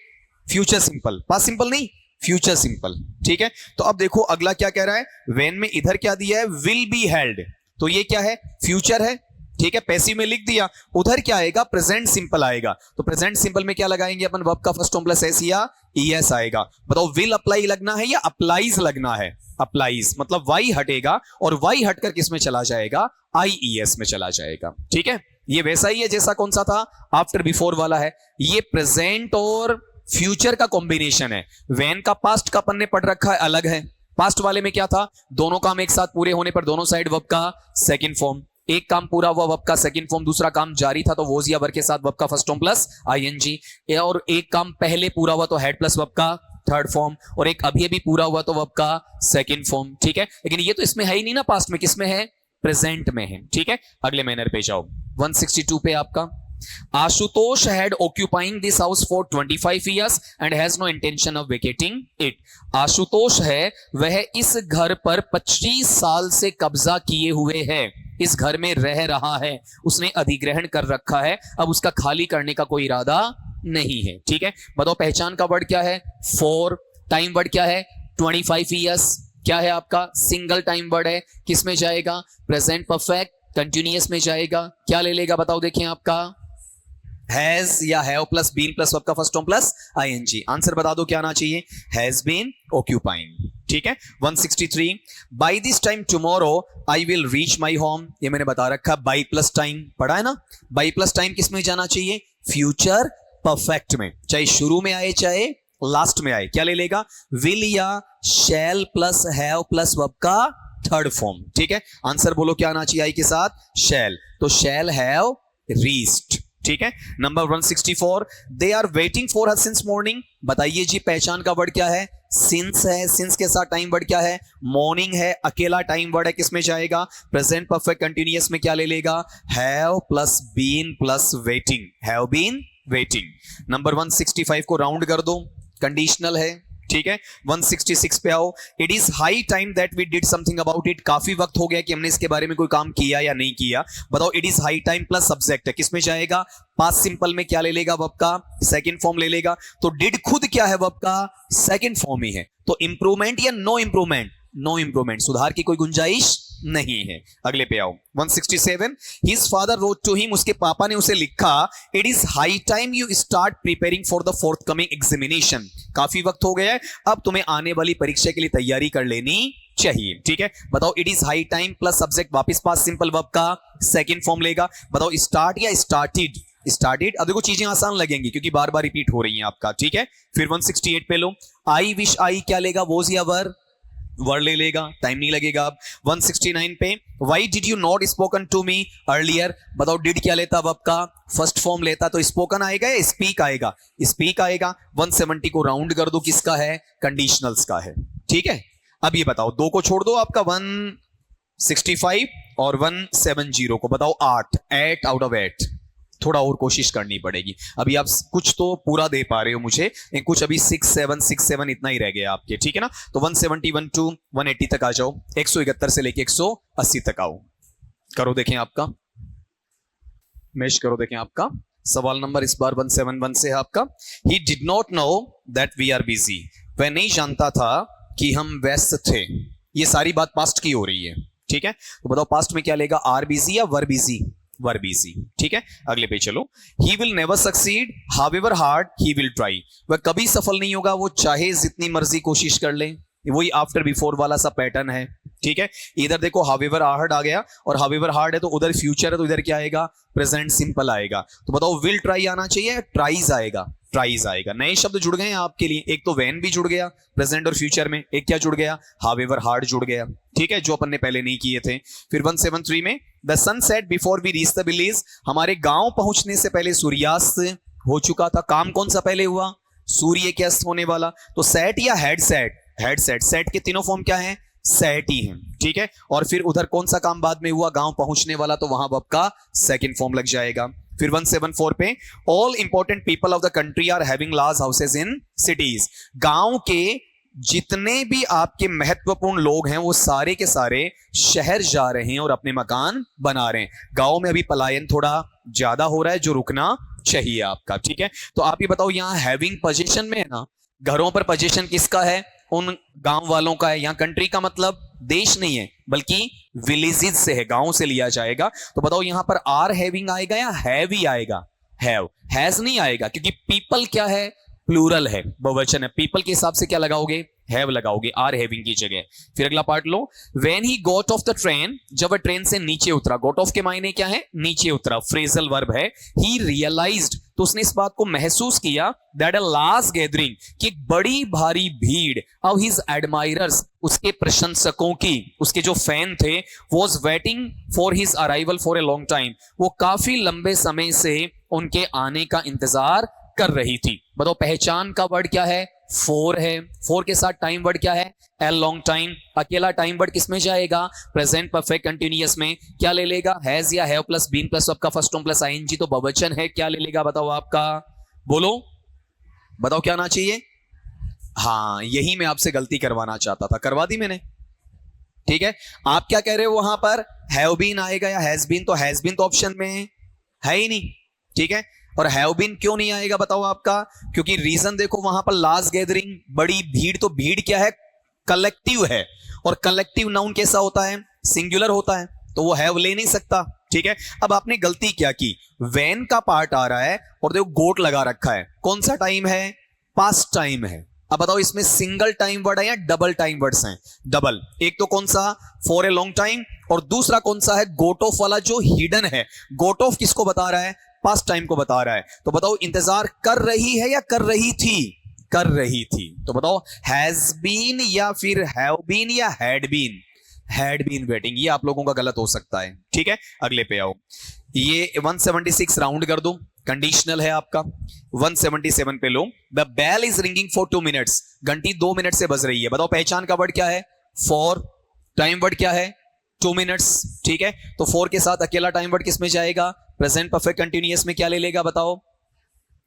future simple, past simple नहीं फ्यूचर सिंपल, ठीक है। तो अब देखो अगला क्या कह रहा है, व्हेन में इधर क्या दिया है, विल बी हेल्ड, तो ये क्या है, फ्यूचर है, ठीक है, पैसिव में लिख दिया। उधर क्या आएगा, प्रेजेंट सिंपल आएगा, तो प्रेजेंट सिंपल में क्या लगाएंगे अपन, वर्ब का फर्स्ट फॉर्म प्लस एस या ईएस आएगा। बताओ विल अप्लाई लगना है या अप्लाइज लगना है, अप्लाइज मतलब वाई हटेगा और वाई हटकर किस में चला जाएगा, आईईएस में चला जाएगा, ठीक है। ये वैसा ही है जैसा कौन सा था, आफ्टर बिफोर वाला है। ये प्रेजेंट और फ्यूचर का कॉम्बिनेशन है। व्हेन का पास्ट का अपन ने पढ़ रखा है अलग है, पास्ट वाले में क्या था, दोनों काम एक साथ पूरे होने पर दोनों साइड वर्ब का सेकंड फॉर्म, एक काम पूरा हुआ वर्ब का सेकंड फॉर्म, दूसरा काम जारी था तो वोज या वर के साथ वर्ब का फर्स्ट फॉर्म प्लस आईएनजी, और एक काम पहले पूरा हुआ तो हैड प्लस वर्ब का थर्ड फॉर्म, और एक अभी अभी पूरा हुआ तो वर्ब का सेकंड फॉर्म। ठीक है, लेकिन ये तो इसमें है ही नहीं ना, पास्ट में किसमें है, प्रेजेंट में है। ठीक है, अगले मैनर पे जाओ, 162 पे आपका, Ashutosh had occupying this house for 25 years and has no intention of vacating it. Ashutosh है वह इस घर पर 25 साल से कब्जा किए हुए है, इस घर में रह रहा है, उसने अधिग्रहण कर रखा है, अब उसका खाली करने का कोई इरादा नहीं है। ठीक है, बताओ पहचान का वर्ड क्या है, फॉर, टाइम वर्ड क्या है, 25 years, क्या है आपका, सिंगल टाइम वर्ड है, किस में जाएगा, प्रेजेंट परफेक्ट कंटिन्यूअस में जाएगा, क्या ले लेगा बताओ, देखें आपका हैज या have plus been plus verb का first form plus ING, answer बता दो क्या आना चाहिए, हैज बीन ऑक्यूपाइंग। ठीक है, 163, by this time tomorrow I will reach my home, ये मैंने बता रखा, बाई प्लस टाइम पढ़ा है ना, बाई प्लस टाइम किस में जाना चाहिए, फ्यूचर परफेक्ट में, चाहे शुरू में आए चाहे लास्ट में आए, क्या ले लेगा, विल या शैल प्लस हैव प्लस वर्ब का थर्ड फॉर्म। ठीक है, आंसर बोलो क्या आना चाहिए आई के साथ, शैल, तो शैल हैव रीच्ड। ठीक है, number 164, they are waiting for her since morning, बताइए जी पहचान का वर्ड क्या है, सिंस है, सिंस के साथ टाइम वर्ड क्या है, मॉर्निंग है, अकेला टाइम वर्ड है, किसमें जाएगा, प्रेजेंट परफेक्ट कंटिन्यूअस में क्या ले लेगा, have plus been plus waiting, have been waiting. Number 165 को राउंड कर दो, कंडीशनल है। ठीक है, 166 पे आओ, it is high time that we did something about it, काफी वक्त हो गया कि हमने इसके बारे में कोई काम किया या नहीं किया, बताओ it is high time plus subject है, किसमें जाएगा, पास्ट सिंपल में क्या ले लेगा, वर्ब का सेकंड फॉर्म ले लेगा, तो डिड खुद क्या है, वर्ब का सेकंड फॉर्म ही है, तो इंप्रूवमेंट या नो इंप्रूवमेंट, नो इंप्रूवमेंट, सुधार की कोई गुंजाइश नहीं है। अगले पे आओ, 167, his father wrote to him, उसके पापा ने उसे लिखा, it is high time you start preparing for the forthcoming examination, काफी वक्त हो गया है, अब तुम्हें आने वाली परीक्षा के लिए तैयारी कर लेनी चाहिए। ठीक है, बताओ it is high time plus subject, वापस पास सिंपल वर्ब का सेकंड फॉर्म लेगा, बताओ स्टार्ट या स्टार्टेड, स्टार्टेड। अब देखो चीजें आसान लगेंगी क्योंकि बार बार रिपीट हो रही हैं आपका। ठीक है, फिर 168 पे लो, आई विश आई क्या लेगा, वोज या वर, वर्ड ले लेगा, टाइम नहीं लगेगा। अब 169 पे, why did you not spoken to me earlier, बताओ डिड क्या लेता, वर्ब का फर्स्ट फॉर्म लेता, तो स्पोकन आएगा या स्पीक आएगा, स्पीक आएगा। 170 को राउंड कर दो, किसका है, कंडीशनल्स का है। ठीक है, अब ये बताओ, दो को छोड़ दो, आपका 165 और 170 को बताओ 8 आउट ऑफ 8, थोड़ा और कोशिश करनी पड़ेगी। अभी आप कुछ तो पूरा दे पा रहे हो मुझे, कुछ अभी 6 7 इतना ही रह गया आपके। ठीक है ना, तो 171 to 180 तक आ जाओ, 171 से लेके 180 तक आओ, करो देखें आपका, मेश करो देखें आपका सवाल नंबर इस बार 171 से है आपका। He did not know that we are busy, वह नहीं जानता था कि हम व्यस्त थे, ये सारी बात पास्ट की हो रही है। ठीक है, तो बताओ पास्ट में क्या लेगा, आर बिजी या वर बिजी, वर बिजी। ठीक है, अगले पे चलो, he will never succeed however hard he will try, वह कभी सफल नहीं होगा, वो चाहे जितनी मर्जी कोशिश कर ले, वही आफ्टर बिफोर वाला सा पैटर्न है। ठीक है, इधर देखो हाउएवर हार्ड आ गया, और हाउएवर हार्ड है तो उधर फ्यूचर है, तो इधर क्या आएगा, प्रेजेंट सिंपल आएगा, तो बताओ विल ट्राई आना चाहिए, ट्राइज आएगा, ट्राइज आएगा। नए शब्द जुड़ गए हैं आपके लिए, एक तो वैन भी जुड़ गया प्रेजेंट और फ्यूचर में, एक क्या जुड़ गया, हाउएवर हार्ड जुड़ गया। ठीक है, जो अपन ने पहले नहीं किए थे। फिर 173 में, the sun set before we reach the village, हमारे गांव पहुंचने से पहले सूर्यास्त हो चुका था, काम कौन सा पहले हुआ, सूर्य के अस्त होने वाला, तो सेट या head set, head set, set के तीनों फॉर्म क्या है, सेट ही है। ठीक है, और फिर उधर कौन सा काम बाद में हुआ, गांव पहुंचने वाला, तो वहां वर्ब का सेकंड फॉर्म लग जाएगा। फिर 174 पे, all important people of the country are having large houses in cities, गांव के जितने भी आपके महत्वपूर्ण लोग हैं वो सारे के सारे शहर जा रहे हैं और अपने मकान बना रहे हैं। गांव में अभी पलायन थोड़ा ज्यादा हो रहा है, जो रुकना चाहिए आपका। ठीक है, तो आप ये बताओ, यहां हैविंग पोजीशन में है ना, घरों पर पोजीशन किसका है, उन गांव वालों का है। यहां कंट्री का मतलब देश नहीं है बल्कि विलेजेस से है, गांव से लिया जाएगा। तो बताओ यहां पर आर हैविंग आएगा या हैव ही आएगा, हैव, हैज नहीं आएगा, क्योंकि पीपल क्या है, प्लूरल है, बहुवचन है, पीपल के हिसाब से क्या लगाओगे, हैव लगाओगे आर हैविंग की जगह। फिर अगला part low, when he got off the train, जब वह ट्रेन से नीचे उतरा, गॉट ऑफ के मायने क्या है, नीचे उतरा, फ्रेजल वर्ब है। ही रियलाइज्ड, तो उसने इस बात को महसूस किया, दैट अ लार्ज गैदरिंग, कि एक बड़ी भारी भीड़, ऑफ हिज एडमायरर्स, उसके प्रशंसकों की, उसके जो फैन थे, was waiting for his arrival for a long time, वो काफी लंबे समय से उनके आने का इंतजार कर रही थी। बताओ पहचान का वर्ड क्या है, फोर है, फोर के साथ टाइम वर्ड क्या है, ए लॉन्ग टाइम। अकेला टाइम वर्ड किसमें जाएगा, प्रेजेंट परफेक्ट कंटिन्यूअस में। क्या ले लेगा, हैज या हैव प्लस बीन प्लस आपका फर्स्ट फॉर्म प्लस आईएनजी, तो बहुवचन है, क्या ले लेगा बताओ आपका, बोलो बताओ क्या आना चाहिए। हाँ, यही मैं आपसे गलती करवाना चाहता था, करवा दी मैंने। ठीक है, आप क्या कह रहे हो वहां पर, हैव बीन आएगा या हैज बीन, तो हैज बीन तो ऑप्शन में है ही नहीं। ठीक है, और हैव बीन क्यों नहीं आएगा बताओ आपका, क्योंकि रीजन देखो वहां पर लार्ज गैदरिंग, बड़ी भीड़, तो भीड़ क्या है, कलेक्टिव है, और कलेक्टिव नाउन कैसा होता है, सिंगुलर होता है, तो वो हैव ले नहीं सकता। ठीक है, अब आपने गलती क्या की, वैन का पार्ट आ रहा है और देखो गोट लगा रखा है, कौन सा टाइम है, पास्ट टाइम है। अब बताओ इसमें सिंगल टाइम वर्ड है या डबल टाइम वर्ड्स हैं, डबल। एक तो कौन सा, फॉर ए लॉन्ग टाइम, और दूसरा कौन सा है, गोट ऑफ वाला जो हिडन है। गोट ऑफ किसको बता रहा है, पास्ट टाइम को बता रहा है। तो बताओ इंतजार कर रही है या कर रही थी, कर रही थी। तो बताओ हैज बीन या फिर हैव बीन या had been, had been waiting, ये आप लोगों का गलत हो सकता है। ठीक है, अगले पे आओ, ये 176 राउंड कर दो, कंडीशनल है आपका। 177 पे लो, the bell is ringing for 2 minutes, घंटी 2 मिनट से बज रही है। बताओ पहचान का वर्ड क्या है, फॉर, टाइम वर्ड क्या है, 2 मिनट्स। ठीक है, तो फॉर के साथ अकेला टाइम वर्ड किसमें जाएगा, प्रेजेंट परफेक्ट कंटिन्यूअस में, क्या ले लेगा बताओ,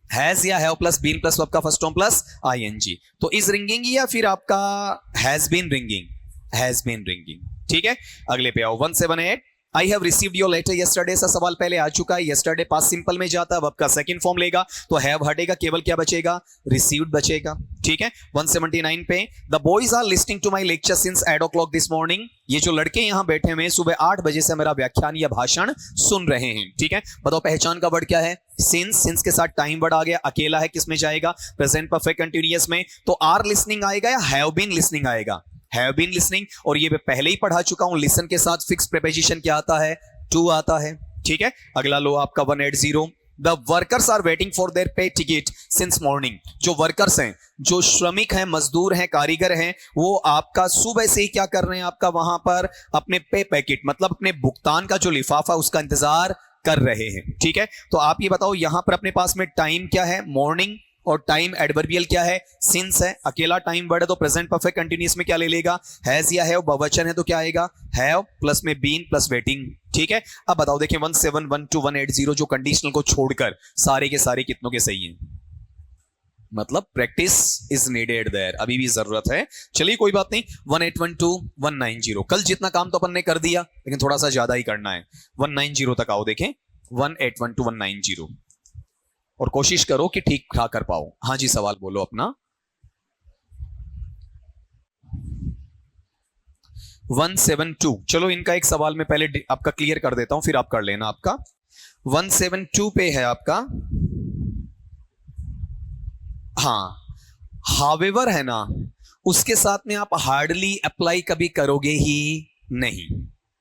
हैज या हैव प्लस बीन प्लस आपका फर्स्ट फॉर्म प्लस आईएनजी। तो इज रिंगिंग या फिर आपका has been ringing, has been ringing. ठीक है, अगले पे आओ 178, I have received your letter yesterday, सा सवाल पहले आ चुका है, यस्टरडे पास्ट सिंपल में जाता है, अब आपका सेकंड फॉर्म लेगा तो हैव हटेगा, केवल क्या बचेगा, रिसीव्ड बचेगा। ठीक है, 179 पे, the boys are listing to my lecture since 8 o'clock this morning, ये जो लड़के यहां बैठे हुए सुबह 8 बजे से मेरा व्याख्यान या भाषण सुन रहे हैं। ठीक है, बताओ पहचान का वर्ड क्या है, सिंस, सिंस के साथ टाइम वर्ड आ गया, अकेला है, किसमें जाएगा, प्रेजेंट परफेक्ट कंटिन्यूअस में। तो आर लिसनिंग आएगा या हैव बीन लिसनिंग आएगा, हैव बीन लिसनिंग, और ये मैं पहले ही पढ़ा चुका हूं, लिसन के साथ फिक्स प्रीपोजिशन क्या आता है, टू आता है। ठीक है, अगला लो आपका 180, the workers are waiting for their pay ticket since morning, जो वर्कर्स हैं, जो श्रमिक हैं, मजदूर हैं, कारीगर हैं, वो आपका सुबह से ही क्या कर रहे हैं, आपका वहां पर अपने पे पैकेट, मतलब अपने भुगतान का जो लिफाफा उसका इंतजार कर रहे हैं। ठीक है, तो आप ये बताओ यहां पर अपने पास में टाइम क्या है, मॉर्निंग, और टाइम एडवर्बियल क्या है, सिंस है, अकेला टाइम वर्ड है, तो प्रेजेंट परफेक्ट कंटिन्यूअस में क्या ले लेगा, हैज या हैव, बहुवचन है तो क्या आएगा, हैव प्लस में बीन प्लस वेटिंग। ठीक है, अब बताओ देखिए 171 to 180 जो कंडीशनल को छोड़कर सारे के सारे कितनों के सही हैं, मतलब प्रैक्टिस इज नीडेड देयर, अभी भी जरूरत है। चलिए कोई बात नहीं, 181 to 190, कल जितना काम तो अपन ने कर दिया लेकिन थोड़ा सा ज्यादा ही करना है। 190 तक आओ, देखें 181 to 190, और कोशिश करो कि ठीक ठाक कर पाओ। हाँ जी, सवाल बोलो अपना। 172, चलो इनका एक सवाल मैं पहले आपका क्लियर कर देता हूं, फिर आप कर लेना। आपका 172 पे है आपका, हाँ, हावेवर है ना, उसके साथ में आप हार्डली अप्लाई कभी करोगे ही नहीं।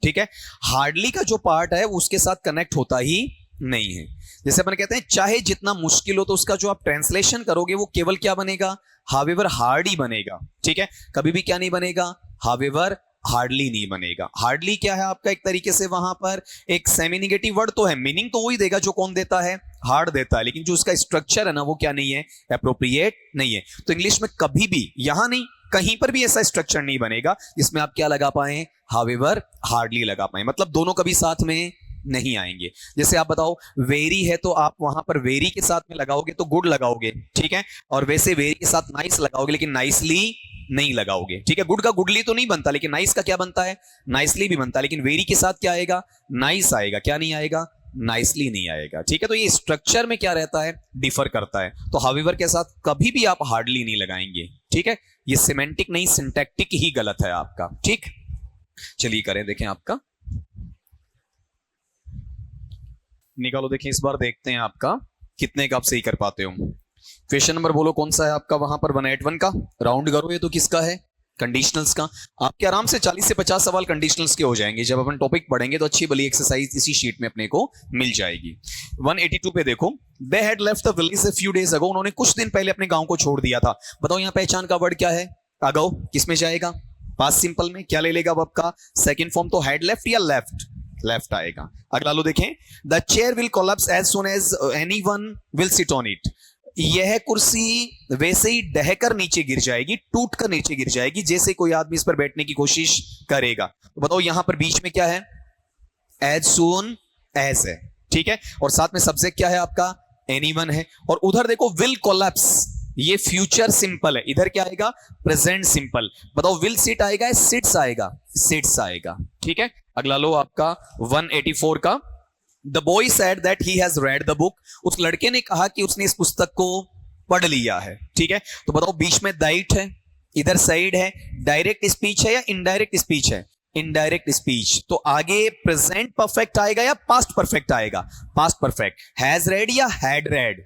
ठीक है, हार्डली का जो पार्ट है उसके साथ कनेक्ट होता ही नहीं है। जैसे अपन कहते हैं चाहे जितना मुश्किल हो, तो उसका जो आप ट्रांसलेशन करोगे वो केवल क्या बनेगा, हावेवर हार्ड ही बनेगा। ठीक है, कभी भी क्या नहीं बनेगा, हावेवर हार्डली नहीं बनेगा। हार्डली क्या है आपका, एक तरीके से वहां पर एक सेमी निगेटिव वर्ड तो है, मीनिंग तो वही देगा जो कौन देता है, हार्ड देता है, लेकिन जो उसका स्ट्रक्चर है ना वो क्या नहीं है, एप्रोप्रिएट नहीं है। तो इंग्लिश में कभी भी, यहां नहीं कहीं पर भी ऐसा स्ट्रक्चर नहीं बनेगा जिसमें आप क्या लगा पाए, हावेवर हार्डली लगा पाए, मतलब दोनों कभी साथ में नहीं आएंगे। जैसे आप बताओ वेरी है तो आप वहां पर वेरी के साथ में लगाओगे तो गुड लगाओगे। ठीक है, और वैसे वेरी के साथ नाइस लगाओगे लेकिन नाइसली नहीं लगाओगे। ठीक है, गुड का गुडली तो नहीं बनता, लेकिन नाइस का क्या बनता है, नाइसली भी बनता है, लेकिन वेरी के साथ क्या आएगा, नाइस आएगा, क्या नहीं आएगा, नाइसली नहीं आएगा। ठीक है, तो ये स्ट्रक्चर में क्या रहता है, डिफर करता है। तो हावेवर के साथ कभी भी आप हार्डली नहीं लगाएंगे। ठीक है, ये सिमेंटिक नहीं सिंटैक्टिक ही गलत है आपका। ठीक, चलिए करें, देखें आपका निकालो, देखें इस बार देखते हैं आपका कितने का आप सही कर पाते हो। क्वेश्चन नंबर बोलो कौन सा है आपका वहां पर 181 का, राउंड करो, ये तो किसका है, कंडीशनल्स का। आपके आराम से 40 से 50 सवाल कंडीशनल्स के हो जाएंगे। जब अपन टॉपिक पढ़ेंगे तो अच्छी भली एक्सरसाइज इसी शीट में अपने को मिल जाएगी। 182 पे देखो, they had left the village a few days ago, उन्होंने कुछ दिन पहले अपने गांव को छोड़ दिया था। बताओ यहाँ पहचान का वर्ड क्या है, अगो, किसमें जाएगा, पास्ट सिंपल में, क्या ले लेगा वर्ब का सेकंड फॉर्म, तो हैड लेफ्ट या लेफ्ट, लेफ्ट आएगा। अगला लो देखें, the chair will collapse as soon as anyone will sit on it, यह कुर्सी वैसे ही डहकर नीचे गिर जाएगी, टूट कर नीचे गिर जाएगी जैसे कोई आदमी इस पर बैठने की कोशिश करेगा। तो बताओ यहां पर बीच में क्या है, एज सून एज है, ठीक है, और साथ में सब्जेक्ट क्या है आपका, एनीवन है। और उधर देखो विल कोलैप्स, ये फ्यूचर सिंपल है, इधर क्या आएगा, प्रेजेंट सिंपल। बताओ विल सिट आएगा या सिट्स आएगा, सिट्स आएगा, ठीक है। अगला लो आपका 184 का, the boy said that he has read the book, उस लड़के ने कहा कि उसने इस पुस्तक को पढ़ लिया है, ठीक है। तो बताओ बीच में दैट है, इधर साइड है, डायरेक्ट स्पीच है या इनडायरेक्ट स्पीच है, इनडायरेक्ट स्पीच। तो आगे प्रेजेंट परफेक्ट आएगा या पास्ट परफेक्ट आएगा, पास्ट परफेक्ट। हैज रेड या हैड रेड,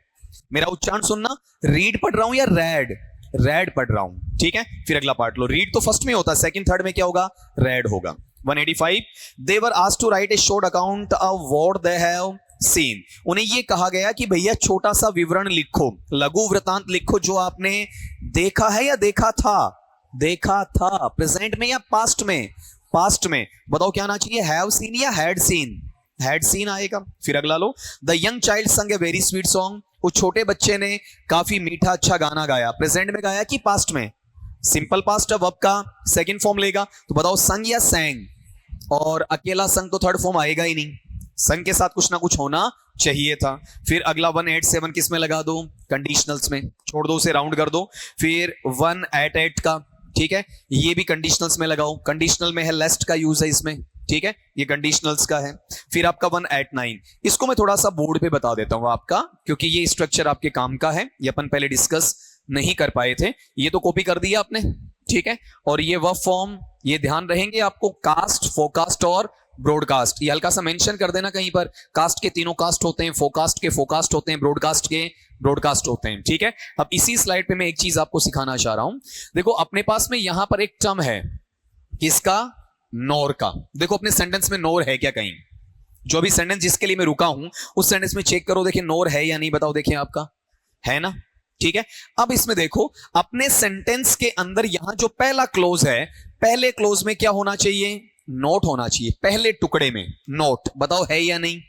मेरा उच्चारण सुनना, रीड पढ़ रहा हूं या रेड, रेड पढ़ रहा हूं, ठीक है। फिर अगला पार्ट लो, रीड तो फर्स्ट में होता है, सेकंड थर्ड में क्या होगा, रेड होगा। 185, they were asked to write a short account of what they have seen, उन्हें यह कहा गया कि भैया छोटा सा विवरण लिखो, लघु वृतांत लिखो जो आपने देखा है या देखा था, देखा था, प्रेजेंट में या पास्ट में, पास्ट में। बताओ क्या आना चाहिए, हैव सीन या हैड सीन, हैड सीन आएगा। फिर अगला लो, द यंग चाइल्ड संग ए वेरी स्वीट सॉन्ग, उस छोटे बच्चे ने काफी मीठा अच्छा गाना गाया, प्रेजेंट में गाया कि पास्ट में, सिंपल पास्ट है, वर्ब का सेकंड फॉर्म लेगा। तो बताओ संग या सैंग, और अकेला संग तो थर्ड फॉर्म आएगा ही नहीं, संग के साथ कुछ ना कुछ होना चाहिए था। फिर अगला 187 किस में लगा दो, कंडीशनल्स में, छोड़ दो उसे, राउंड कर दो। फिर 188 का, ठीक है, ये भी कंडीशनल्स में लगाओ, कंडीशनल में है, लेस्ट का यूज है इसमें, ठीक है, ये कंडीशनल्स का है। फिर आपका 189, इसको मैं थोड़ा सा बोर्ड पे बता देता हूं आपका, क्योंकि ये स्ट्रक्चर आपके काम का है, ये अपन पहले डिस्कस नहीं कर पाए थे, ये तो कॉपी कर दिया आपने, ठीक है। और ये वर्ब फॉर्म, ये ध्यान रहेंगे आपको, कास्ट, फोकास्ट और ब्रॉडकास्ट, ये हल्का सा मेंशन कर देना कहीं पर, कास्ट के तीनों कास्ट होते हैं, फोकास्ट के फोकास्ट होते हैं, ब्रॉडकास्ट के ब्रॉडकास्ट होते हैं, ठीक है। अब इसी स्लाइड पे मैं एक चीज आपको सिखाना चाह रहा हूं, देखो अपने पास में यहां पर एक टर्म है, किसका, नोर का। देखो अपने सेंटेंस में नोर है क्या कहीं, जो भी सेंटेंस जिसके लिए मैं रुका हूं उस सेंटेंस में चेक करो, देखिए नोर है या नहीं, बताओ, देखिए आपका है ना, ठीक है। अब इसमें देखो अपने सेंटेंस के अंदर यहां जो पहला क्लोज है, पहले क्लोज में क्या होना चाहिए, नोट होना चाहिए, पहले टुकड़े में नोट, बताओ है या नहीं,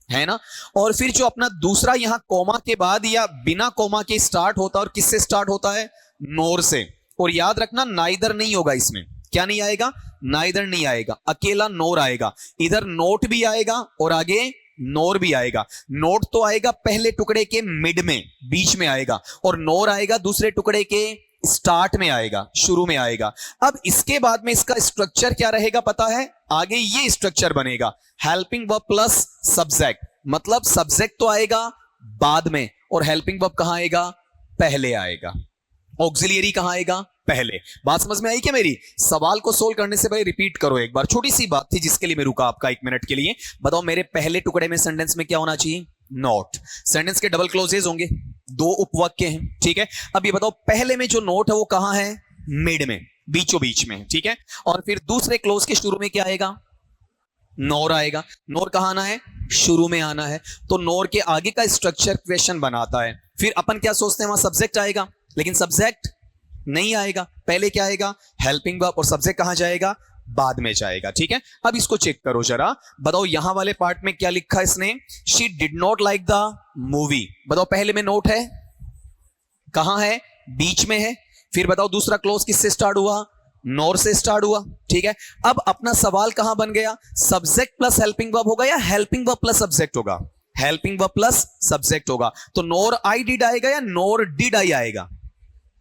है ना। और फिर जो अपना दूसरा यहां कोमा के बाद या बिना कोमा के स्टार्ट होता है, और किससे स्टार्ट होता है, नोर से। और याद रखना नाइदर नहीं होगा इसमें, क्या नहीं आएगा, नाइदर नहीं आएगा, अकेला नोर आएगा, इधर नोट भी आएगा और आगे नोर भी आएगा। नोट तो आएगा पहले टुकड़े के मिड में, बीच में आएगा, और नोर आएगा दूसरे टुकड़े के स्टार्ट में आएगा, शुरू में आएगा। अब इसके बाद में इसका स्ट्रक्चर क्या रहेगा पता है, आगे ये स्ट्रक्चर बनेगा, हेल्पिंग वर्ब प्लस सब्जेक्ट, मतलब सब्जेक्ट तो आएगा बाद में और हेल्पिंग वर्ब कहां आएगा, पहले आएगा, ऑक्सिलियरी कहां आएगा, पहले। बात समझ में आई क्या मेरी, सवाल को सोल्व करने से पहले रिपीट करो एक बार, छोटी सी बात थी जिसके लिए मैं रुका आपका 1 मिनट के लिए। बताओ मेरे पहले टुकड़े में सेंटेंस में क्या होना चाहिए, नोट। सेंटेंस के डबल क्लोजेस होंगे, 2 उपवाक्य हैं, ठीक है। अब ये बताओ पहले में जो नोट है वो कहां है, मिड में, बीचों बीच में, ठीक है। और फिर दूसरे क्लोज के शुरू में क्या आएगा, नोर आएगा। नोर कहां आना है, शुरू में आना है, तो नोर के आगे का स्ट्रक्चर क्वेश्चन बनाता है। फिर अपन क्या सोचते हैं, वहां सब्जेक्ट आएगा, लेकिन सब्जेक्ट नहीं आएगा, पहले क्या आएगा, हेल्पिंग वर्ब, और सब्जेक्ट कहां जाएगा, बाद में जाएगा, ठीक है। अब इसको चेक करो जरा, बताओ यहां वाले पार्ट में क्या लिखा है इसने, she did not like the movie. बताओ पहले में नोट है, कहां है, बीच में है। फिर बताओ दूसरा क्लोज किससे स्टार्ट हुआ, नोर से स्टार्ट हुआ, ठीक है। अब अपना सवाल कहां बन गया, सब्जेक्ट प्लस हेल्पिंग वर्ब होगा या हेल्पिंग वर्ब प्लस सब्जेक्ट होगा, हेल्पिंग वर्ब प्लस सब्जेक्ट होगा। तो नोर आई डिड आएगा या नोर डिड आई आएगा,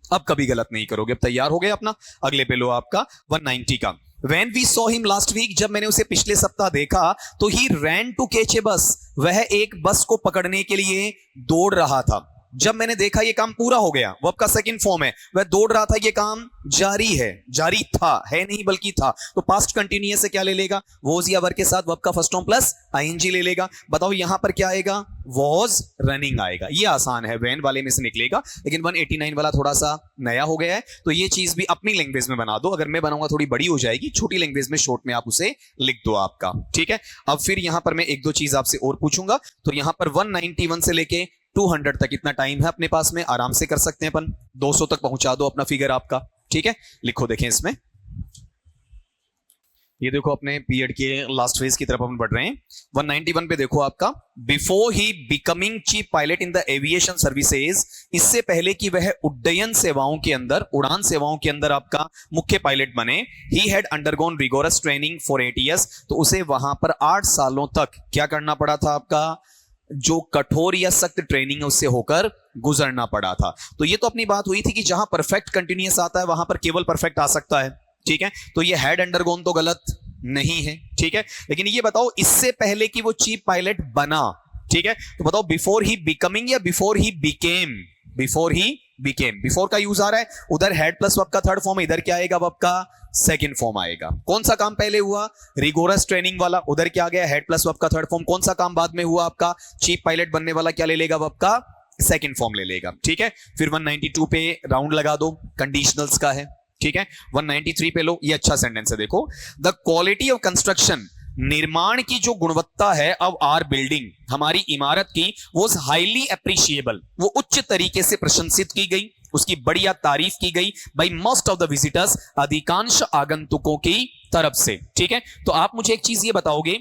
अब कभी गलत नहीं करोगे। अब तैयार हो गए अपना, अगले पे लो आपका 190 का, When we saw him last week, जब मैंने उसे पिछले सप्ताह देखा तो he ran to catch a bus, वह एक बस को पकड़ने के लिए दौड़ रहा था। जब मैंने देखा ये काम पूरा हो गया, वर्ब का सेकंड फॉर्म है, वह दौड़ रहा था, ये काम जारी है, जारी था, है नहीं बल्कि था, तो पास्ट कंटिन्यूअस से क्या ले लेगा, वॉज या वर के साथ वर्ब का फर्स्ट फॉर्म प्लस आईएनजी ले लेगा। बताओ यहां पर क्या आएगा, वॉज रनिंग आएगा। ये आसान है, व्हेन वाले में से निकलेगा, लेकिन 189 वाला थोड़ा सा नया हो गया है, तो ये चीज भी अपनी लैंग्वेज में बना दो। अगर मैं बनाऊंगा थोड़ी बड़ी हो जाएगी, छोटी लैंग्वेज में शॉर्ट में आप उसे लिख दो आपका, ठीक है। अब फिर यहां पर मैं एक दो चीज आपसे और पूछूंगा। तो यहां पर 191 से लेके 200 तक इतना टाइम है अपने पास में, आराम से कर सकते हैं अपन। 200 तक पहुंचा दो अपना फिगर आपका, ठीक है। लिखो, देखें इसमें, ये देखो अपने पीरियड के लास्ट फेज की तरफ हम बढ़ रहे हैं। 191 पे देखो आपका, before he becoming chief pilot in the aviation services, इससे पहले कि वह उड्डयन सेवाओं के अंदर, उड़ान सेवाओं के अंदर आपका मुख्य पायलट बने, he had undergone rigorous training for 8 years, तो उसे वहां पर 8 सालों तक क्या करना पड़ा था, आपका जो कठोर या सख्त ट्रेनिंग है उससे होकर गुजरना पड़ा था। तो ये तो अपनी बात हुई थी कि जहां परफेक्ट कंटिन्यूअस आता है वहां पर केवल परफेक्ट आ सकता है, ठीक है। तो ये हैड अंडरगोन तो गलत नहीं है, ठीक है। लेकिन ये बताओ इससे पहले कि वो चीफ पायलट बना, ठीक है, तो बताओ बिफोर ही बिकमिंग या before he became, before he became, before का यूज आ रहा है, उधर हेड प्लस वर्ब का थर्ड फॉर्म, इधर क्या आएगा, वर्ब का सेकंड फॉर्म आएगा। कौन सा काम पहले हुआ, रिगोरस ट्रेनिंग वाला, उधर क्या आ गया, हेड प्लस वर्ब का थर्ड फॉर्म। कौन सा काम बाद में हुआ, आपका चीफ पायलट बनने वाला क्या ले लेगा, वर्ब का सेकंड फॉर्म ले लेगा, ठीक है। फिर 192 पे राउंड लगा दो, कंडीशनल्स का है, ठीक है। 193 पे लो, ये अच्छा सेंटेंस है, देखो, द क्वालिटी ऑफ कंस्ट्रक्शन, निर्माण की जो गुणवत्ता है, अब आर बिल्डिंग, हमारी इमारत की, वो हाईली अप्रिशिएबल, वो उच्च तरीके से प्रशंसित की गई, उसकी बढ़िया तारीफ की गई by most of the visitors, अधिकांश आगंतुकों की तरफ से, ठीक है। तो आप मुझे एक चीज ये बताओगे,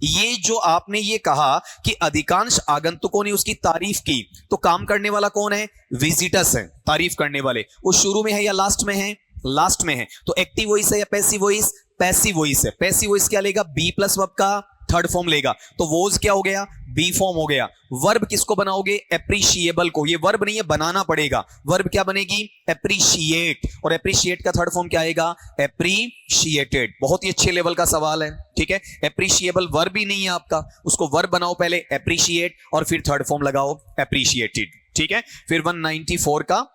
ये जो आपने ये कहा कि अधिकांश आगंतुकों ने उसकी तारीफ की, तो काम करने वाला कौन है, विजिटर्स है तारीफ करने वाले, वो शुरू में है या लास्ट में है, लास्ट में है। तो एक्टिव वॉइस है या पैसिव वॉइस, पैसिव वॉइस है। पैसिव वॉइस क्या लेगा, बी प्लस वर्ब का थर्ड फॉर्म लेगा, तो वोज क्या हो गया, बी फॉर्म हो गया। वर्ब किसको बनाओगे, एप्रिशिएबल को, ये वर्ब नहीं है, बनाना पड़ेगा। वर्ब क्या बनेगी, एप्रिशिएट, और एप्रिशिएट का थर्ड फॉर्म क्या आएगा, एप्रिशिएटेड। बहुत ही अच्छे लेवल का सवाल है, ठीक है। एप्रिशिएबल वर्ब ही नहीं है आपका, उसको वर्ब बनाओ पहले, एप्रिशिएट, और फिर थर्ड फॉर्म लगाओ, एप्रिशिएटेड, ठीक है। फिर 194 का,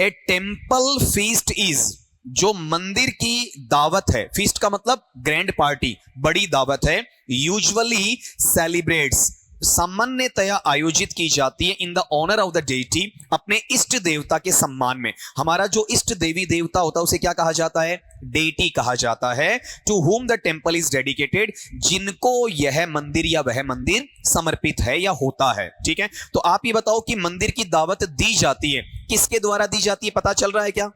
ए टेम्पल फीस्ट इज, जो मंदिर की दावत है, फीस्ट का मतलब ग्रैंड पार्टी, बड़ी दावत है, यूजुअली सेलिब्रेट्स, सामान्यतया आयोजित की जाती है, in the honour of the deity, अपने इष्ट देवता के सम्मान में। हमारा जो इष्ट देवी देवता होता है उसे क्या कहा जाता है, डेटी कहा जाता है। To whom the temple is dedicated, जिनको यह मंदिर या वह मंदिर समर्पित है या होता है, ठीक है। तो आप ये बताओ कि मंदिर की दावत दी जाती है, किसके द्वारा दी जाती है, पता चल रहा है क्या,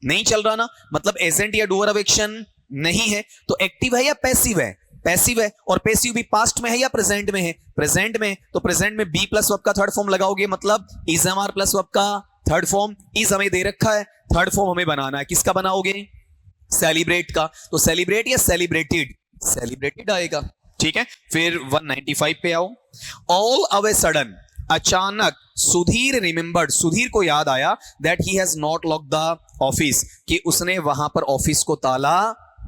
नहीं चल रहा ना, मतलब एजेंट या डूअर ऑफ एक्शन नहीं है, तो एक्टिव है या पैसिव है, पैसिव है। और पैसिव भी पास्ट में है या प्रेजेंट में है, प्रेजेंट में, तो प्रेजेंट में बी प्लस वर्ब का थर्ड फॉर्म लगाओगे, मतलब is am are plus verb का थर्ड फॉर्म, इज हमें दे रखा है, थर्ड फॉर्म हमें बनाना है, किसका बनाओगे, सेलिब्रेट का, तो सेलिब्रेट या सेलिब्रेटेड, सेलिब्रेटेड आएगा, ठीक है। फिर 195 पे आओ, ऑल ऑफ ए सडन, अचानक, सुधीर रिमेंबर्ड, सुधीर को याद आया, that he has not lock the office, कि उसने वहां पर ऑफिस को ताला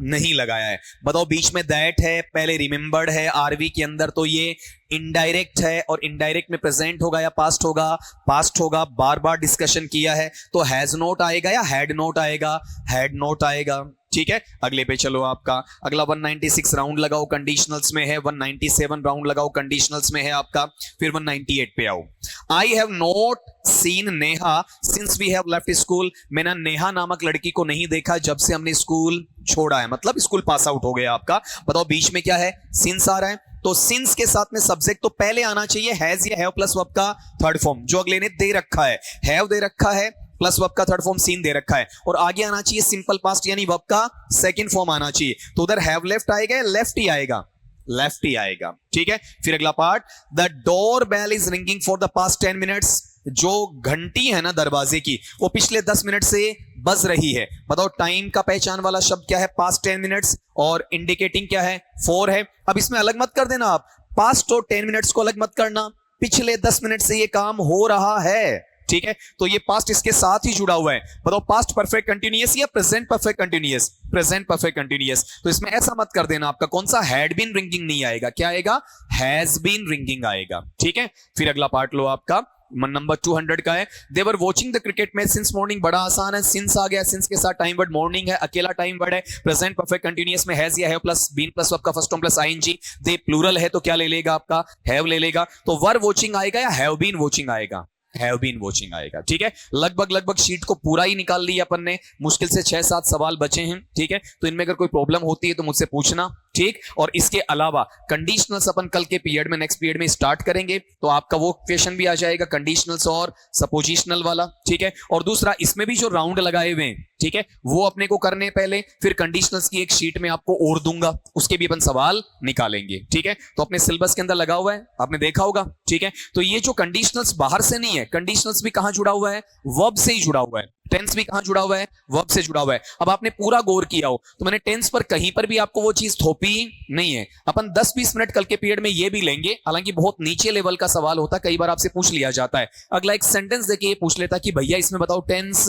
नहीं लगाया है। बताओ बीच में दैट है, पहले रिमेंबर्ड है आरवी के अंदर, तो ये इनडायरेक्ट है, और इनडायरेक्ट में प्रेजेंट होगा या पास्ट होगा, पास्ट होगा, बार बार डिस्कशन किया है, तो हैज नोट आएगा या हैड नोट आएगा, हैड नोट आएगा, ठीक है। अगले पे चलो, आपका अगला 196 राउंड लगाओ, कंडीशनल्स में है। 197 राउंड लगाओ, कंडीशनल्स में है आपका। फिर 198 पे आओ, I have not seen Neha since we have left school, मैंने नेहा नामक लड़की को नहीं देखा जब से हमने स्कूल छोड़ा है, मतलब स्कूल पास आउट हो गया आपका। बताओ बीच में क्या है, सिंस आ रहा है, तो सिंस के साथ में सब्जेक्ट तो पहले आना चाहिए, हैज या हैव प्लस वर्ब का थर्ड फॉर्म, जो अगले ने दे रखा है, हैव दे रखा है, प्लस वर्ब का थर्ड फॉर्म सीन दे रखा है, और आगे आना चाहिए सिंपल पास्ट यानी वर्ब का सेकंड फॉर्म आना चाहिए, तो उधर हैव लेफ्ट आएगा, लेफ्ट ही आएगा, लेफ्ट ही आएगा, ठीक है। फिर अगला part, the door bell is ringing for the past 10 minutes, जो घंटी है ना दरवाजे की, वो पिछले 10 मिनट से बज रही है। बताओ टाइम का पहचान वाला शब्द क्या है, पास्ट 10 मिनट्स, और इंडिकेटिंग क्या है, 4 है। अब इसमें अलग मत कर देना आप, पास्ट और 10 मिनट्स को अलग मत करना, पिछले 10 मिनट से ये काम हो रहा है, ठीक है। तो ये पास्ट इसके साथ ही जुड़ा हुआ है। बताओ पास्ट परफेक्ट कंटिन्यूअस या present perfect continuous, present perfect continuous. तो इसमें ऐसा मत कर देना, आपका कौन सा हैड बीन रिंगिंग नहीं आएगा, क्या आएगा, हैज बीन रिंगिंग आएगा, ठीक है। फिर अगला पार्ट लो आपका नंबर 200 का है, they were watching the cricket match since morning. बड़ा आसान है, सिंस आ गया, सिंस के साथ टाइम वर्ड मॉर्निंग है, अकेला टाइम वर्ड है, प्रेजेंट परफेक्ट कंटीन्यूअस में हैज या have plus been plus verb का first form plus ING, they plural है तो क्या ले लेगा आपका, हैव ले लेगा, तो वर वॉचिंग आएगा या हैव बीन वॉचिंग आएगा, हैव बीन वॉचिंग आएगा। ठीक है, लगभग शीट को पूरा ही निकाल लिया अपन ने, मुश्किल से 6-7 सवाल बचे हैं। ठीक है, तो इनमें अगर कोई प्रॉब्लम होती है तो मुझसे पूछना। ठीक, और इसके अलावा कंडीशनल्स अपन कल के पीरियड में, नेक्स्ट पीरियड में स्टार्ट करेंगे, तो आपका वो क्वेश्चन भी आ जाएगा कंडीशनल्स और सपोजिशनल वाला। ठीक है, और दूसरा इसमें भी जो राउंड लगाए हुए हैं, ठीक है, वो अपने को करने पहले, फिर कंडीशनल्स की एक शीट में आपको और दूंगा, उसके भी अपन सवाल निकालेंगे। ठीक है, तो अपने सिलेबस के अंदर लगा हुआ है, आपने देखा होगा। ठीक है, तो ये जो कंडीशनल्स बाहर से नहीं है, कंडीशनल्स भी कहां जुड़ा हुआ है, वर्ब से ही जुड़ा हुआ है, टेंस भी कहां जुड़ा हुआ है, वर्ब से जुड़ा हुआ है। अब आपने पूरा गौर किया हो तो मैंने टेंस पर कहीं पर भी आपको वो चीज थोपी नहीं है। अपन 10-20 मिनट कल के पीरियड में ये भी लेंगे, हालांकि बहुत नीचे लेवल का सवाल होता है, कई बार आपसे पूछ लिया जाता है। अगला एक सेंटेंस देखिए पूछ लेता कि भैया इसमें बताओ टेंस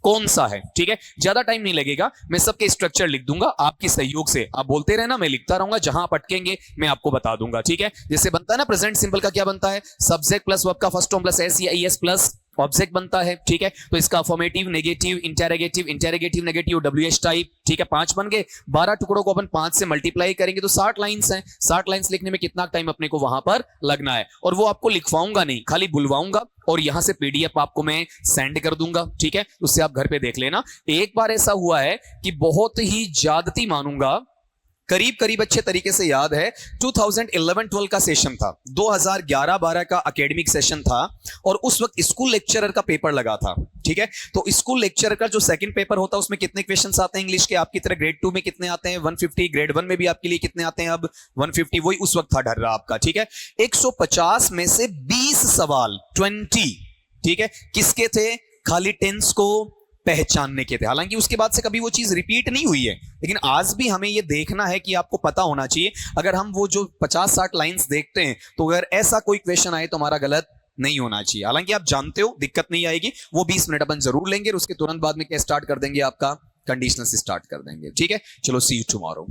कौन सा है। ठीक है, ज्यादा टाइम नहीं लगेगा, मैं सबके स्ट्रक्चर लिख दूंगा आपके सहयोग से, आप बोलते रहना, मैं लिखता रहूंगा, जहां आप अटकेंगे मैं आपको बता दूंगा। ठीक है, जैसे बनता है ना प्रेजेंट सिंपल का, क्या बनता है, सब्जेक्ट प्लस वर्ब का फर्स्ट फॉर्म प्लस एस या ईएस प्लस ऑब्जेक्ट बनता है। ठीक है, तो इसका affirmative, negative, interrogative, negative, WH type. ठीक है, 5 बन गए, 12 टुकड़ों को अपन 5 से मल्टीप्लाई करेंगे तो 60 लाइंस हैं। 60 लाइंस लिखने में कितना टाइम अपने को वहां पर लगना है, और वो आपको लिखवाऊंगा नहीं, खाली बुलवाऊंगा और यहां से पीडीएफ आपको मैं सेंड कर दूंगा। ठीक है, उससे आप घर पे देख लेना। एक बार ऐसा हुआ है कि बहुत ही ज्यादती मानूंगा, करीब अच्छे तरीके से याद है, 2011-12 का सेशन था, 2011-12 का एकेडमिक सेशन था, और उस वक्त स्कूल लेक्चरर का पेपर लगा था। ठीक है, तो स्कूल लेक्चरर का जो सेकंड पेपर होता है उसमें कितने क्वेश्चंस आते हैं इंग्लिश के, आपकी तरह ग्रेड 2 में कितने आते हैं, 150, ग्रेड 1 में भी आपके लिए कितने आते हैं अब, 150, वही उस वक्त था डर रहा आपका। ठीक है, 150 में से 20 सवाल 20, ठीक है, किसके थे, खाली टेंस को पहचानने के थे। हालांकि उसके बाद से कभी वो चीज रिपीट नहीं हुई है, लेकिन आज भी हमें ये देखना है कि आपको पता होना चाहिए। अगर हम वो जो 50-60 लाइंस देखते हैं तो अगर ऐसा कोई क्वेश्चन आए तो हमारा गलत नहीं होना चाहिए। हालांकि आप जानते हो दिक्कत नहीं आएगी, वो 20 मिनट अपन जरूर लेंगे और उसके तुरंत बाद में क्या स्टार्ट कर देंगे, आपका कंडीशनल से स्टार्ट कर देंगे। ठीक है, चलो सी यू टुमारो।